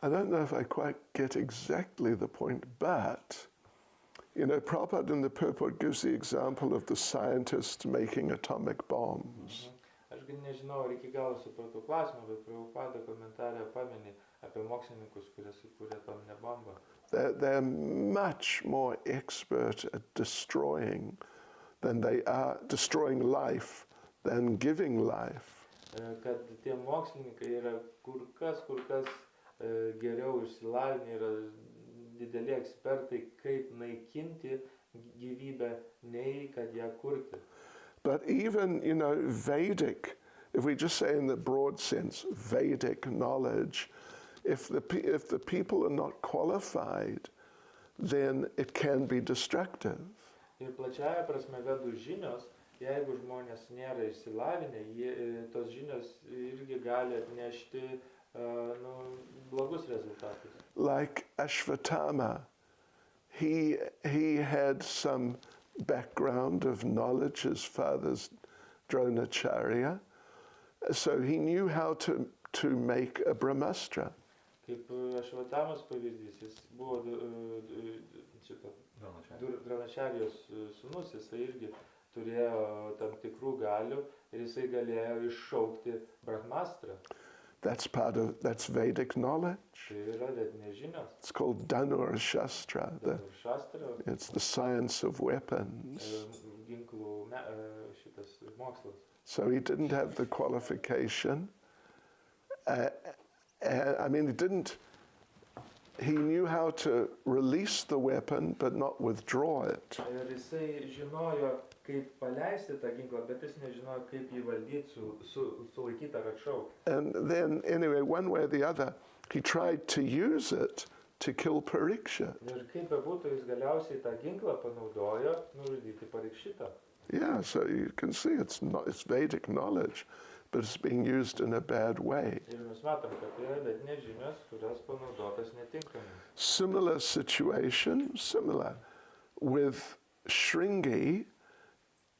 I don't know if I quite get exactly the point, but, Prabhupada in the purport gives the example of the scientist making atomic bombs. Aš nežinau, ar iki galo supratau klausimą, bet Prabhupada komentarė pamini apie mokslininkus, kurie sukūrė atominę bombą. They're much more expert at destroying life than giving life. Kad tie mokslininkai yra kur kas geriau išsilavinę, yra dideli ekspertai, kaip naikinti gyvybę, nei kad ją kurti. But even, Vedic, if we just say in the broad sense, Vedic knowledge, if the people are not qualified, then it can be destructive. Ir plačiaja prasme vedų žinios, jeigu žmonės nėra išsilavinę, tos žinios irgi gali atnešti blogus rezultatus. Like Ashvatthama, he had some background of knowledge, his father's Dronacharya, so he knew how to make a Brahmastra. Kaip Ashvatthamos pavyzdys, jis buvo Dronacharijos sūnus, jisai irgi turėjo tam tikrų galių ir jisai galėjo iššaukti Brahmastrą. That's Vedic knowledge. Tai yra vedinės žinios. It's called Dhanur Shastra. It's the science of weapons. Ginklų šitas mokslas. So he didn't have the qualification. He knew how to release the weapon, but not withdraw it. Ir jisai žinojo, kaip paleisti tą ginklą, bet jis nežinojo, kaip jį valdyti, sulaikyti ar atšaukti. And then, anyway, one way or the other, he tried to use it to kill Parikshit. Ir kaip bebūtų, jis galiausiai tą ginklą panaudojo nužudyti Parikšitą. Yeah, so you can see it's Vedic knowledge, but it's being used in a bad way. Ir mes matom, kad tai yra vedinės žinios, kurios panaudotas netinkamai. Similar situation, with Shringi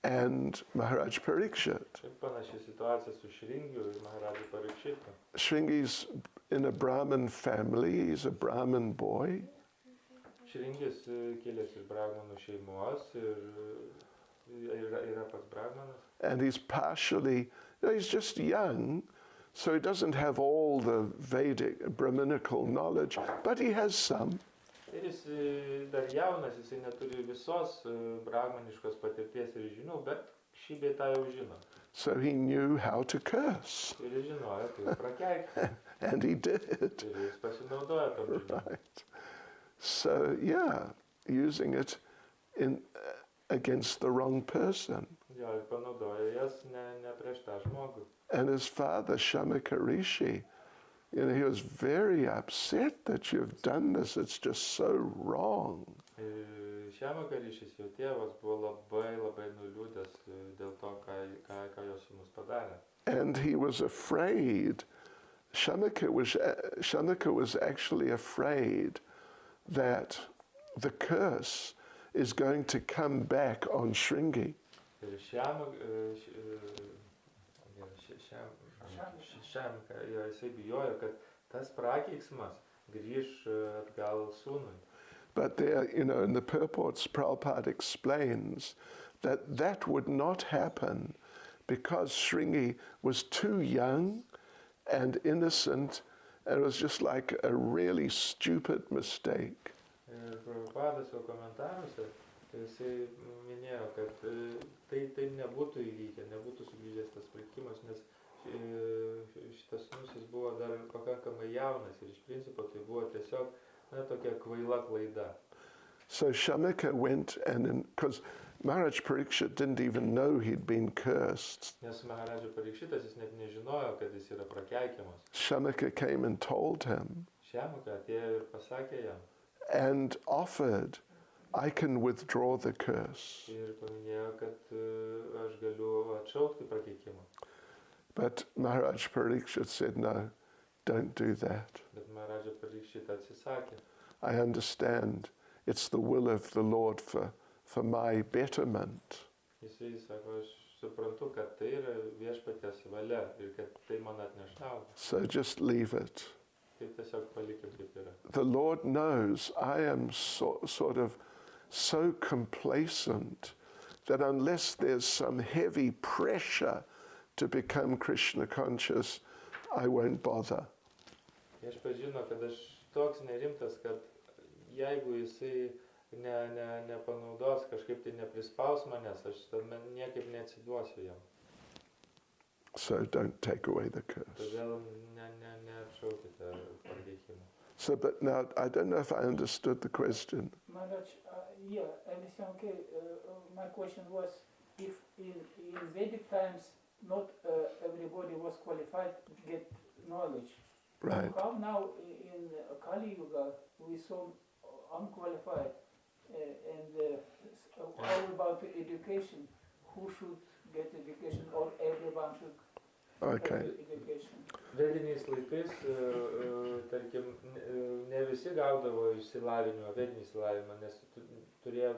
and Maharaj Parikshit. Panaši situacija su Šringiu ir Maharaja Parikšitu. Shringi's in a Brahmin family, he's a Brahmin boy. Šringis kilęs iš Brahmanų šeimos ir yra pats Brahmanas. And he's partially, he's just young, so he doesn't have all the Vedic, Brahminical knowledge, but he has some. Ir jis dar jaunas, jisai neturi visos brahmaniškos patirties ir žinių, bet šį bei tą jau žino. So he knew how to curse. Ir jis žinojo, kaip prakeikti. And he did. Ir jis pasinaudojo tom žiniom. Right. So, yeah, using it against the wrong person. Jo, ir panaudojo jas ne prieš tą žmogų. And his father, Shamaka Rishi, he was very upset that you've done this. It's just so wrong. Shamaka Rishis, jo tėvas, buvo labai nuliūdęs dėl to, ką jo sūnus padarė. And he was afraid. Shamaka was actually afraid that the curse is going to come back on Shringi. Jisai bijojo, kad tas prakeiksmas grįž atgal sūnui. But there, in the purports, Prabhupada explains that would not happen because Shringi was too young and innocent, and it was just like a really stupid mistake. Prabhupada savo komentaruose, jisai minėjo, kad tai nebūtų įvykę, nebūtų sugrįžęs tas likimas, nes šitas sūnus buvo dar pakankamai jaunas ir iš principo tai buvo tiesiog tokia kvaila klaida. So Shamaka went because Maharaj Parikshit didn't even know he'd been cursed. Nes Maharaja Parikshitas jis net nežinojo, kad jis yra prakeikiamas. Shamaka came and told him. Shamaka atėjo ir pasakė jam. And offered, I can withdraw the curse. Ir paminėjo, kad aš galiu atšaukti prakeikimą. But Maharaj Parikshit said, no, don't do that. Bet Maharaja Parikshit atsisakė. I understand. It's the will of the Lord for my betterment. Jisai sako, aš suprantu, kad tai yra viešpaties valia ir kad tai man atneš naudą. So just leave it. Tai tiesiog palikim kaip yra. The Lord knows I am sort of so complacent that unless there's some heavy pressure to become Krishna conscious, I won't bother. Viešpats žino, kad aš toks nerimtas, kad jeigu jisai nepanaudos, kažkaip tai neprispaus manęs, aš niekaip neatsiduosiu jam. So don't take away the curse. Todėl neatšaukite prakeikimą. So, but now, I don't know if I understood the question. Maharaj, yeah, everything okay. My question was, if in Vedic times not everybody was qualified to get knowledge, Right. how now in Kali Yuga we so unqualified, and how about education? Who should get education, or everyone should Okay. get education? Vediniais laikais, tarkim, ne visi gaudavo išsilavinimą, vedinį išsilavinimą, nes turėjo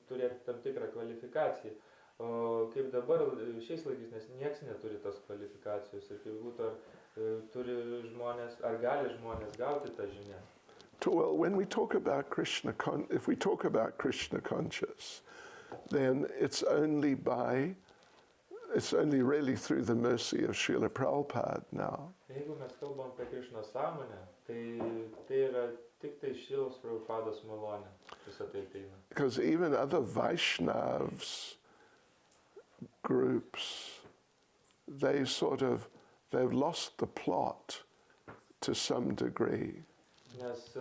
turėti tam tikrą kvalifikaciją. O kaip dabar šiais laikais, nes nieks neturi tos kvalifikacijos ir kaip būtų, ar turi žmonės, ar gali žmonės gauti tą žinią. Well, when we talk about Krishna, if we talk about Krishna conscious, then it's only really through the mercy of Srila Prabhupada now. Jeigu mes kalbam apie Krišnos sąmonę, tai yra tik tai Šrilos Prabhupados malonė, visą tai ateina. Because even other Vaishnavas groups, they've lost the plot to some degree. Nes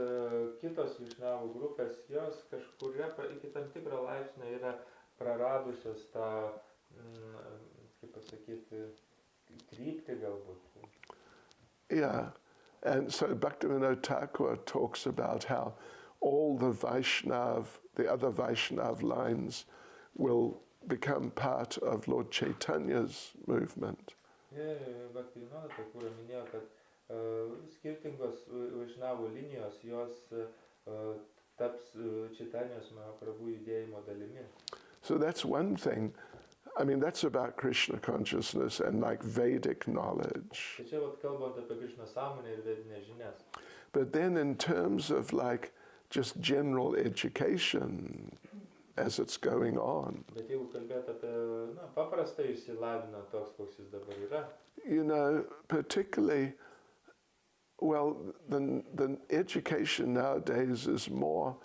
kitos Višnavų grupės, jos kažkuria iki tam tikro laipsnio yra praradusios tą, kaip pasakyti, kryptį galbūt. Yeah, and so Bhaktivinoda Thakur talks about how all the other Vaishnav lines will become part of Lord Chaitanya's movement. Bhaktivinoda Thakur minėjo, kad skirtingos Vaišnavų linijos, jos taps Čaitanijos Mahaprabhu judėjimo dalimi. So that's one thing. I mean, that's about Krishna consciousness and like Vedic knowledge. Tai čia kalbant apie Krišnos sąmonę ir vedinės žinias. But then in terms of like just general education as it's going on. Bet jeigu kalbėt apie paprastą išsilavinimą toks, koks jis dabar yra. You know, particularly, well, the education nowadays is more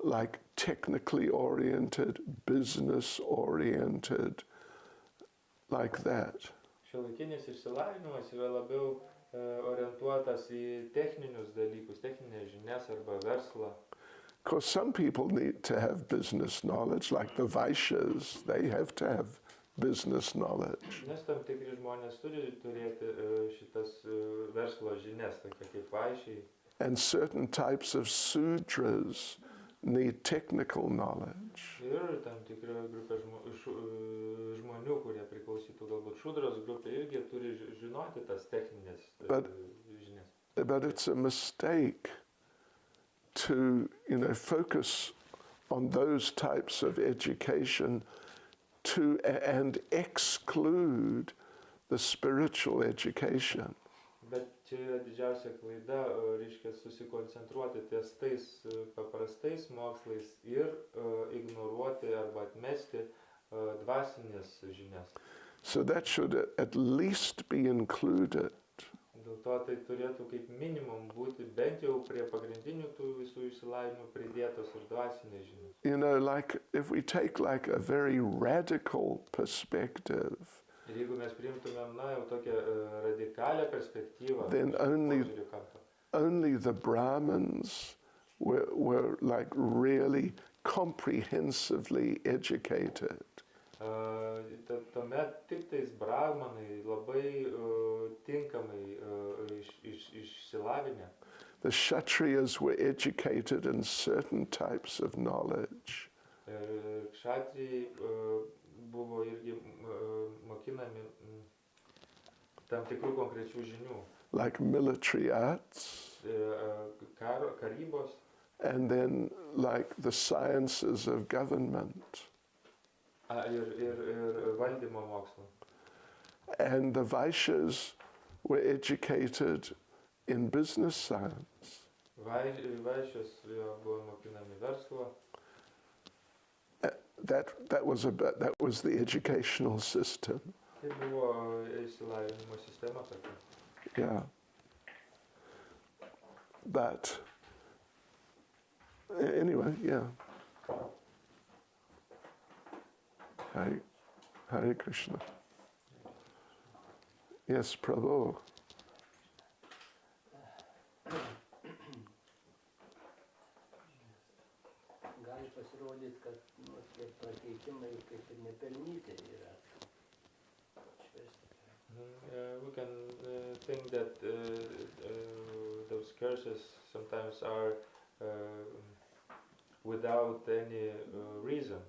like technically oriented, business oriented, like that. Šiuolaikinis išsilavinimas yra labiau orientuotas į techninius dalykus, techninės žinias arba verslą. Because some people need to have business knowledge, like the Vaishyas, they have to have business knowledge. Nes tam tikri žmonės turi turėti šitas verslo žinias, tokia kaip Vaishyai. And certain types of Sudras need technical knowledge. Ir tam tikra grupė žmonių, kurie priklausytų galbūt šudros grupė, irgi turi žinoti tas techninės žinias. But it's a mistake to, focus on those types of education and exclude the spiritual education. Bet čia yra didžiausia klaida, reiškia susikoncentruoti ties tais paprastais mokslais ir ignoruoti arba atmesti dvasinės žinias. So that should at least be included. Dėl to tai turėtų kaip minimum būti bent jau prie pagrindinių tų visų išsilavinimų pridėtos ir dvasinės žinios. Like if we take like a very radical perspective, ir jeigu mes priimtumėm, jau tokią radikalią perspektyvą, then only the Brahmins were like really comprehensively educated. Tuomet tik tais brahmanai labai tinkamai išsilavinę. The Kshatriyas were educated in certain types of knowledge. Kshatriyai buvo irgi mokinami tam tikrų konkrečių žinių. Like military arts. Karybos. And then like the sciences of government. Ir valdymo mokslo. And the Vaishyas were educated in business science. Vaišės jo buvo mokinami verslo. That was the educational system. Tai buvo išsilavinimo sistema tokia. Yeah. But anyway, yeah. Hare Krishna. Yes, Prabhu. Gali pasirodyti, kad tie prakeitimai kaip ir nepelnyti yra. We can think that those curses sometimes are without any reason.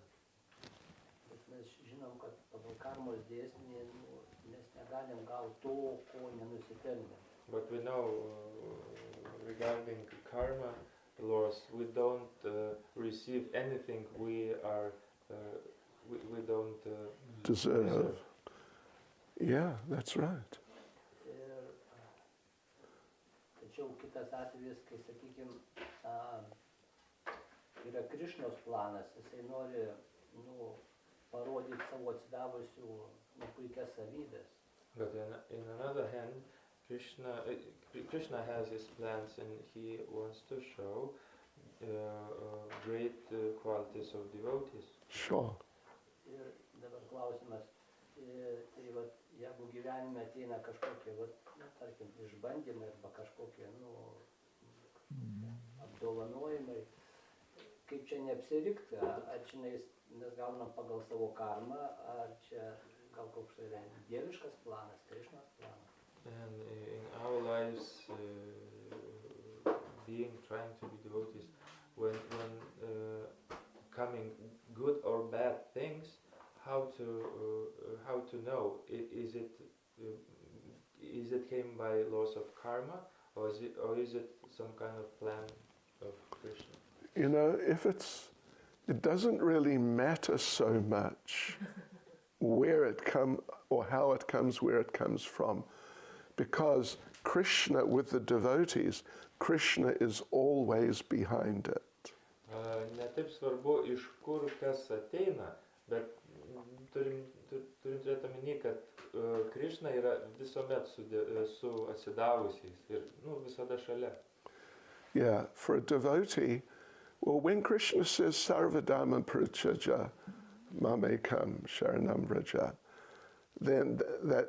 Bet mes žinom, kad pagal karmos dėsnį mes negalim gauti to, ko nenusipelnėm. But we know regarding karma laws, we don't receive anything we don't Deserve. Yeah, that's right. Ir tačiau kitas atvejis, kai, sakykime, yra Krišnos planas, jisai nori parodyti savo atsidavusių puikias savybės. But in another hand, Krishna has his plans and he wants to show great qualities of devotees. Sure. Ir dabar klausimas, tai vat, jeigu gyvenime ateina kažkokie, tarkim, išbandymai arba kažkokie, apdovanojimai, kaip čia neapsirikti, ar čia mes gaunam pagal savo karmą, ar čia gal koks yra dieviškas planas, Krišnos planas. And in our lives, trying to be devotees, when coming good or bad things, how to know is it came by laws of karma or is it some kind of plan of Krishna? You know, it doesn't really matter so much where it comes or how it comes, where it comes from, because Krishna, with the devotees, Krishna is always behind it. Ne taip svarbu, iš kur kas ateina, bet turim turėti omeny, kad Krishna yra visuomet su atsidavusiais ir visada šalia. Yeah, for a devotee, well, when Krishna says Sarvadharma Parityajya Mamekam Sharanam Vraja, then that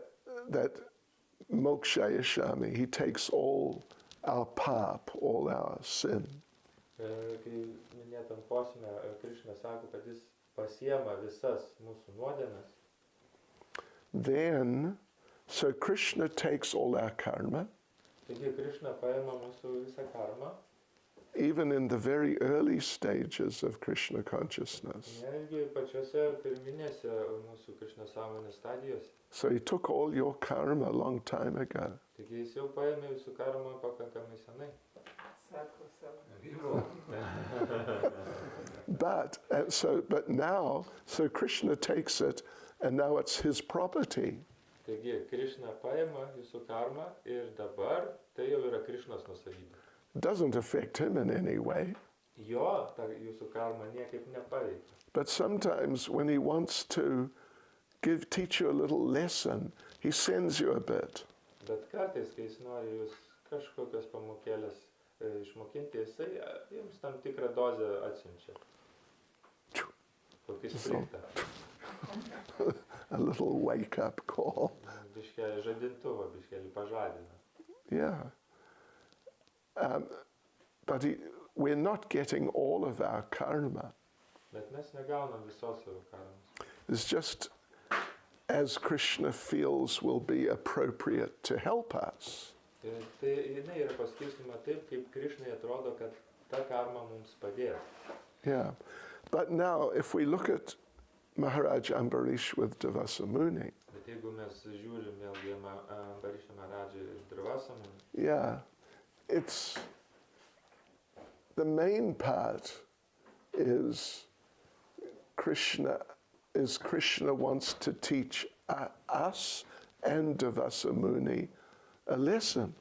Mokshayashami, he takes all our pap, all our sin. Kai minėtam posime, Krishna sako, kad jis pasiema visas mūsų nuodėmes. Then, so Krishna takes all our karma. Taigi Krishna paima mūsų visą karmą. Even in the very early stages of Krishna consciousness. Netgi pačiose pirminėse mūsų Krishna sąmonės stadijose. So he took all your karma a long time ago. Taigi jis jau paėmė jūsų karmą pakankamai senai. But now, so Krishna takes it, and now it's his property. Taigi Krishna paima jūsų karmą ir dabar tai jau yra Krishnos nuosavybė. Doesn't affect him in any way. Jo, ta jūsų karma niekaip nepaveikia. But sometimes when he wants to teach you a little lesson, he sends you a bit. Bet kartais, kai jis nori jūs kažkokios pamokėlės išmokinti, jisai jums tam tikrą dozę atsiunčia. Kokį sprintą. A little wake-up call. Biškelį žadintuvą, biškelį pažadina. Yeah. But we're not getting all of our karma. Bet mes negaunam visos savo karmos. It's just as Krishna feels will be appropriate to help us. Tai jinai yra paskirstoma taip, kaip Krishnai atrodo, kad ta karma mums padės. Yeah. But now, if we look at Maharaj Ambarish with Durvasa Muni. Bet jeigu mes žiūrim vėlgi Ambarishą Maharadžą ir Durvasa Muni. Yeah. It's the main part is Krishna wants to teach us and Durvasa Muni a lesson.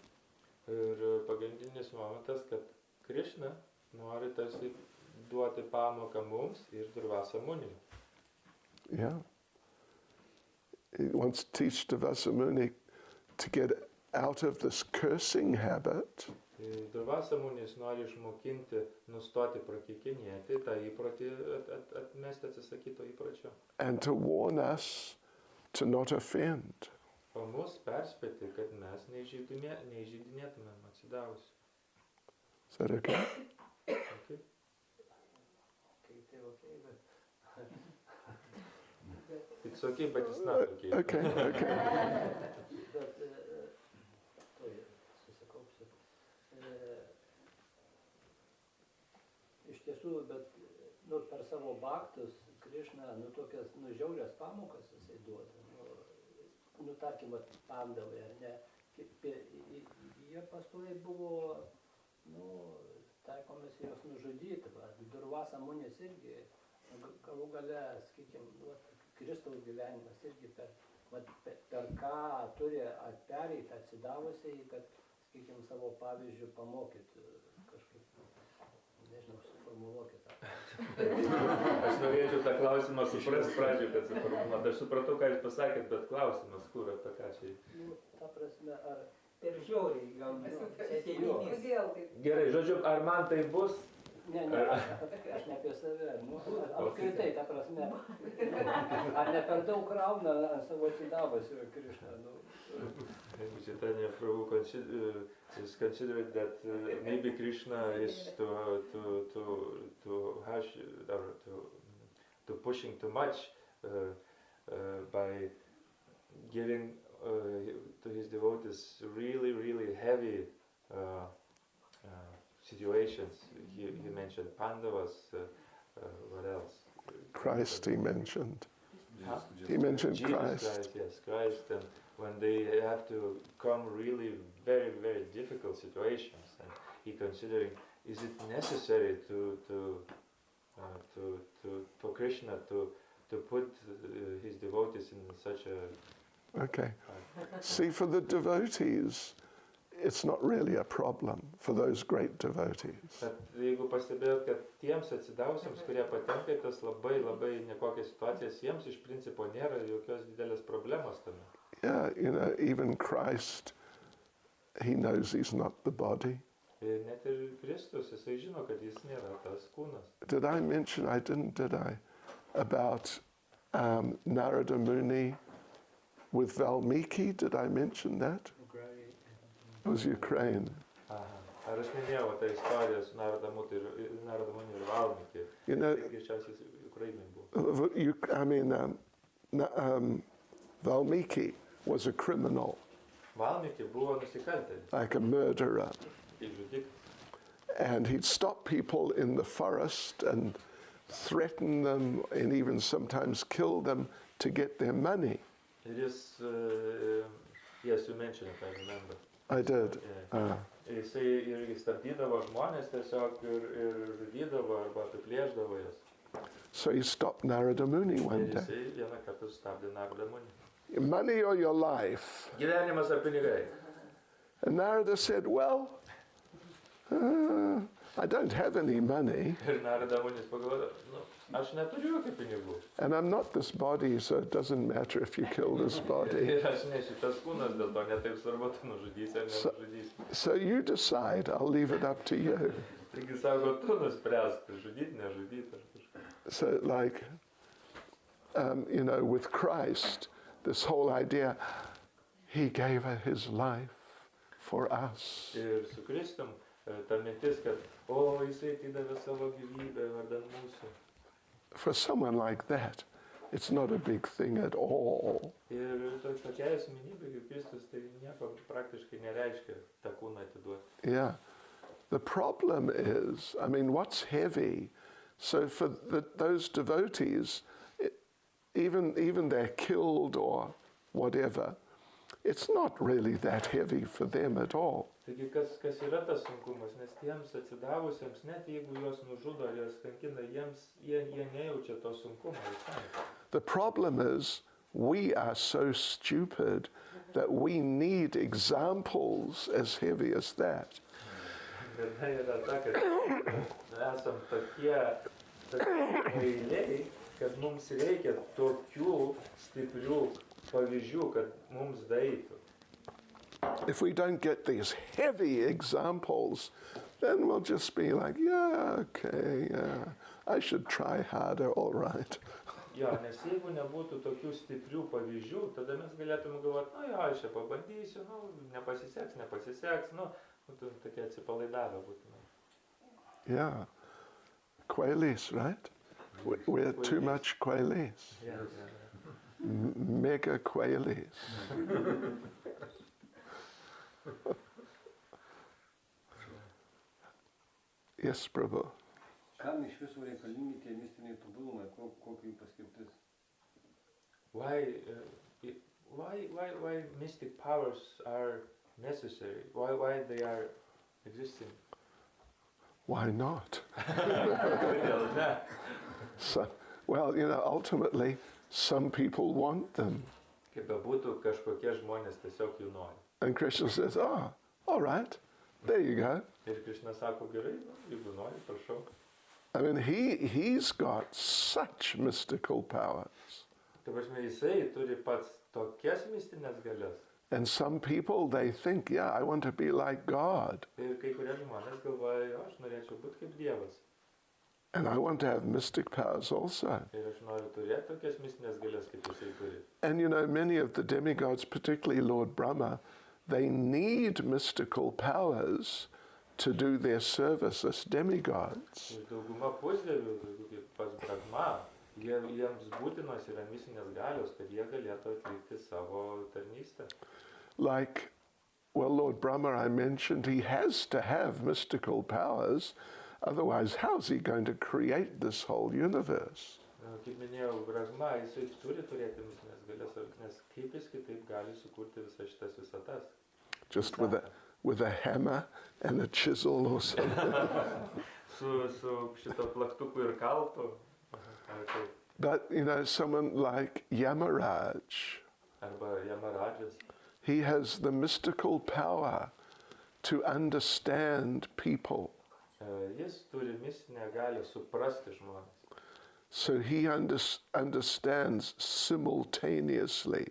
Ir pagrindinis momentas, kad Krishna nori tarsi duoti pamoką mums ir Durvasa Muniui. Yeah. He wants to teach Durvasa Muni to get out of this cursing habit. Durvasa Munis nori išmokinti, nustoti prakeikinėti, tą įprotį atmesti, atsisakyti to įpročio. And to warn us to not offend. O mus perspėti, kad mes neįžeidinėtumėm atsidavus. Is that okay? Okay. It's okay, but it's not okay. Okay. Iš tiesų, bet per savo bhaktus Krishna tokias žiaurias pamokas jisai duoda. Tarkim, pandavai, ar ne? Jie pastoviai buvo taikomis jos nužudyti. Durvasa Munis irgi galų gale, sakykime, Kristaus gyvenimas irgi per ką turi pereiti atsidavusiai, kad, sakykime, savo pavyzdžių pamokyti kažkaip, nežinau, suformuluokit. Aš norėčiau tą klausimą suprast pradžioje, kad suformuluot. Aš supratau, ką jūs pasakėt, bet klausimas, kur apie ką čia? Ta prasme, ar... Per žiauriai, gal teiginys. Gerai, žodžiu, ar man tai bus? Ne, aš ne apie save. Apskritai, ta prasme, ar ne per daug krauna ant savo atsidavusių Krishna? Chaitanya Prabhu is considered that maybe Krishna is to harsh or to pushing too much by giving to his devotees really heavy situations. He mentioned Pandavas. What else? Christ he mentioned. Huh? He mentioned Jesus Christ. Yes, Christ. And when they have to come really very difficult situations, and he considering, is it necessary for Krishna to put his devotees in such a... Okay. See, for the devotees, it's not really a problem, for those great devotees. Bet jeigu pastebėjot, kad tiems atsidavusiems, kurie patenka į tas labai nekokias situacijas, jiems iš principo nėra jokios didelės problemos tame. Yeah, even Christ, he knows he's not the body. Ir net ir Kristus, jisai žino, kad jis nėra tas kūnas. Did I mention, did I, about Narada Muni with Valmiki? Did I mention that? It was Ukraine. Ar aš minėjau tą istoriją su Narada Muni ir Valmiki? Greičiausiai Ukrainai buvo. Valmiki was a criminal. Valmiki buvo nusikaltėlis. Like a murderer. Žudikas. And he'd stop people in the forest and threaten them and even sometimes kill them to get their money. Ir jis, yes, you mentioned it, I remember. I did. Jisai irgi stabdydavo žmonės tiesiog ir žudydavo arba apiplėždavo jas. So he stopped Narada Muni one Ir day. jisai vieną kartą sustabdė Narada Munį. Money or your life? Gyvenimas ar pinigai? And Narada said, well, I don't have any money. Ir Narada Munis pagalvojo, aš neturiu jokių pinigų. And I'm not this body, so it doesn't matter if you kill this body. Ir aš ne šitas kūnas, dėl to netaip svarbu, tu nužudysi ar nenužudysi. So you decide, I'll leave it up to you. Taigi sako, tu nuspręsk, žudyti, nežudyti ar kažką. So like, with Christ, this whole idea, he gave his life for us. Ir su Kristum ta mintis, kad, jisai atidavė savo gyvybę vardan mūsų. For someone like that, it's not a big thing at all. Ir tokia asmenybė kaip Kristus, tai nieko praktiškai nereiškia tą kūną atiduoti. Yeah. The problem is, what's heavy? So for those devotees, even they're killed or whatever, it's not really that heavy for them at all. Taigi kas yra tas sunkumas, nes tiems atsidavusiems, net jeigu juos nužudo ar juos kankina, jie nejaučia to sunkumo visai. The problem is, we are so stupid that we need examples as heavy as that. Bėda yra ta, kad esam tokie kvailiai, kad mums reikia tokių stiprių pavyzdžių, kad mums daeitų. If we don't get these heavy examples, then we'll just be like, yeah, okay, yeah, I should try harder, all right. Jo, nes jeigu nebūtų tokių stiprių pavyzdžių, tada mes galėtume galvoti, jo, aš čia pabandysiu, nepasiseks, tokie atsipalaidavę būtume. Yeah, quailis, right? We're too much quailis. Yeah. Mega quailis. Yes, Prabhu. Kam iš viso reikalingi tie mistiniai tobulumai, kokia jų paskirtis? Why mystic powers are necessary? Why they are existing? Why not? So, well, ultimately, some people want them. Kaip bebūtų, kažkokie žmonės tiesiog jų nori. And Krishna says, oh, all right, there you go. Ir Krishna sako, gerai, jeigu nori, prašau. I mean, he's got such mystical powers. Tai prasme, jisai turi pats tokias mistinės galias. And some people, they think, yeah, I want to be like God. Ir kai kurie žmonės galvoja, aš norėčiau būti kaip Dievas. And I want to have mystic powers also. Ir aš noriu turėti tokias mistinės galias, kaip jisai turi. And many of the demigods, particularly Lord Brahma, they need mystical powers to do their service as demigods. Ir dauguma pusdievių, kaip pats Brahma, jiems būtinos yra mistinės galios, kad jie galėtų atlikti savo tarnystę. Like, well, Lord Brahma, I mentioned, he has to have mystical powers, otherwise how's he going to create this whole universe? Kaip minėjau, Brahma, jisai turi turėti mistinės galias, nes kaip jis kitaip gali sukurti visas šitas visatas. Just with a hammer and a chisel or something. Su šito plaktuku ir kaltu. But, someone like Yamaraj, Arba Yamarajas, he has the mystical power to understand people. Jis turi mistinę galią suprasti žmonės. So he understands simultaneously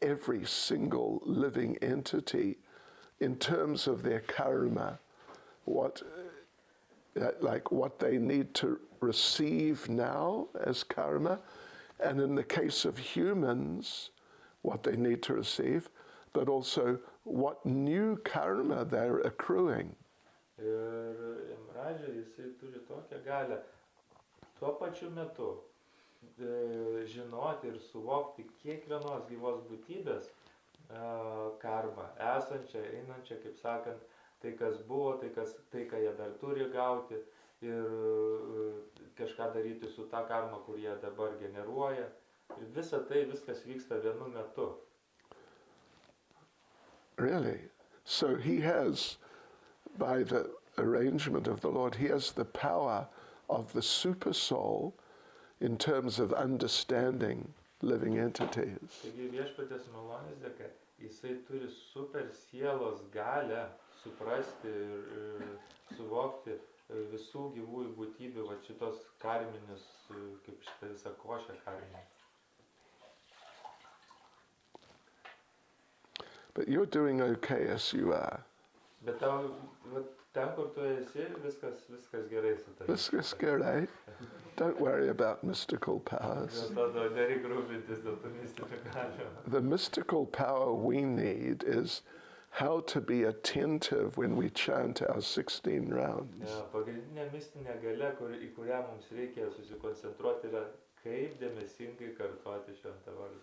every single living entity in terms of their karma, what they need to receive now as karma, and in the case of humans, what they need to receive, but also what new karma they're accruing. Ir Yamaraja, jisai turi tokią galią tuo pačiu metu žinoti ir suvokti kiekvienos gyvos būtybės karmą, esančią, einančią, kaip sakant, tai kas buvo, tai ką jie dar turi gauti ir kažką daryti su ta karma, kur jie dabar generuoja. Ir viskas vyksta vienu metu. Really? So he has, by the arrangement of the Lord, he has the power of the super soul in terms of understanding living entities. Taigi viešpaties malonės dėka, jisai turi super sielos galią suprasti ir suvokti visų gyvųjų būtybių, va šitos karminius, kaip šitą visą košę karminę. But you're doing okay as you are. Bet tau, ten, kur tu esi, viskas gerai su tavimi. Viskas gerai. Don't worry about mystical powers. Nereik rūpintis dėl tų mistinių galių. The mystical power we need is how to be attentive when we chant our 16 rounds. Ja, pagrindinė mistinė galia, į kurią mums reikia susikoncentruoti, yra kaip dėmesingai kartoti šventą vardą.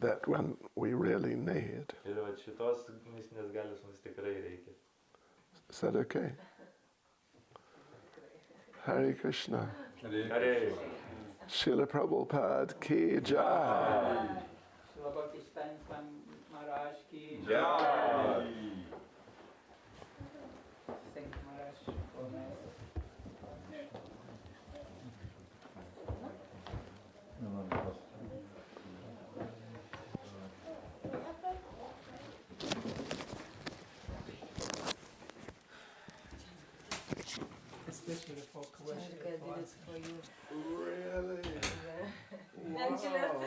That one we really need. Ir va šitos mistinės galios mums tikrai reikia. Is that okay? Hare Krishna. Hare. Srila Prabhupada ki jai. Srila Bhakti Maharaj ki Jai. Thank you, Maharaj, for nice. literally for coercion. Chandrika did it for you. Really? Yeah. Wow.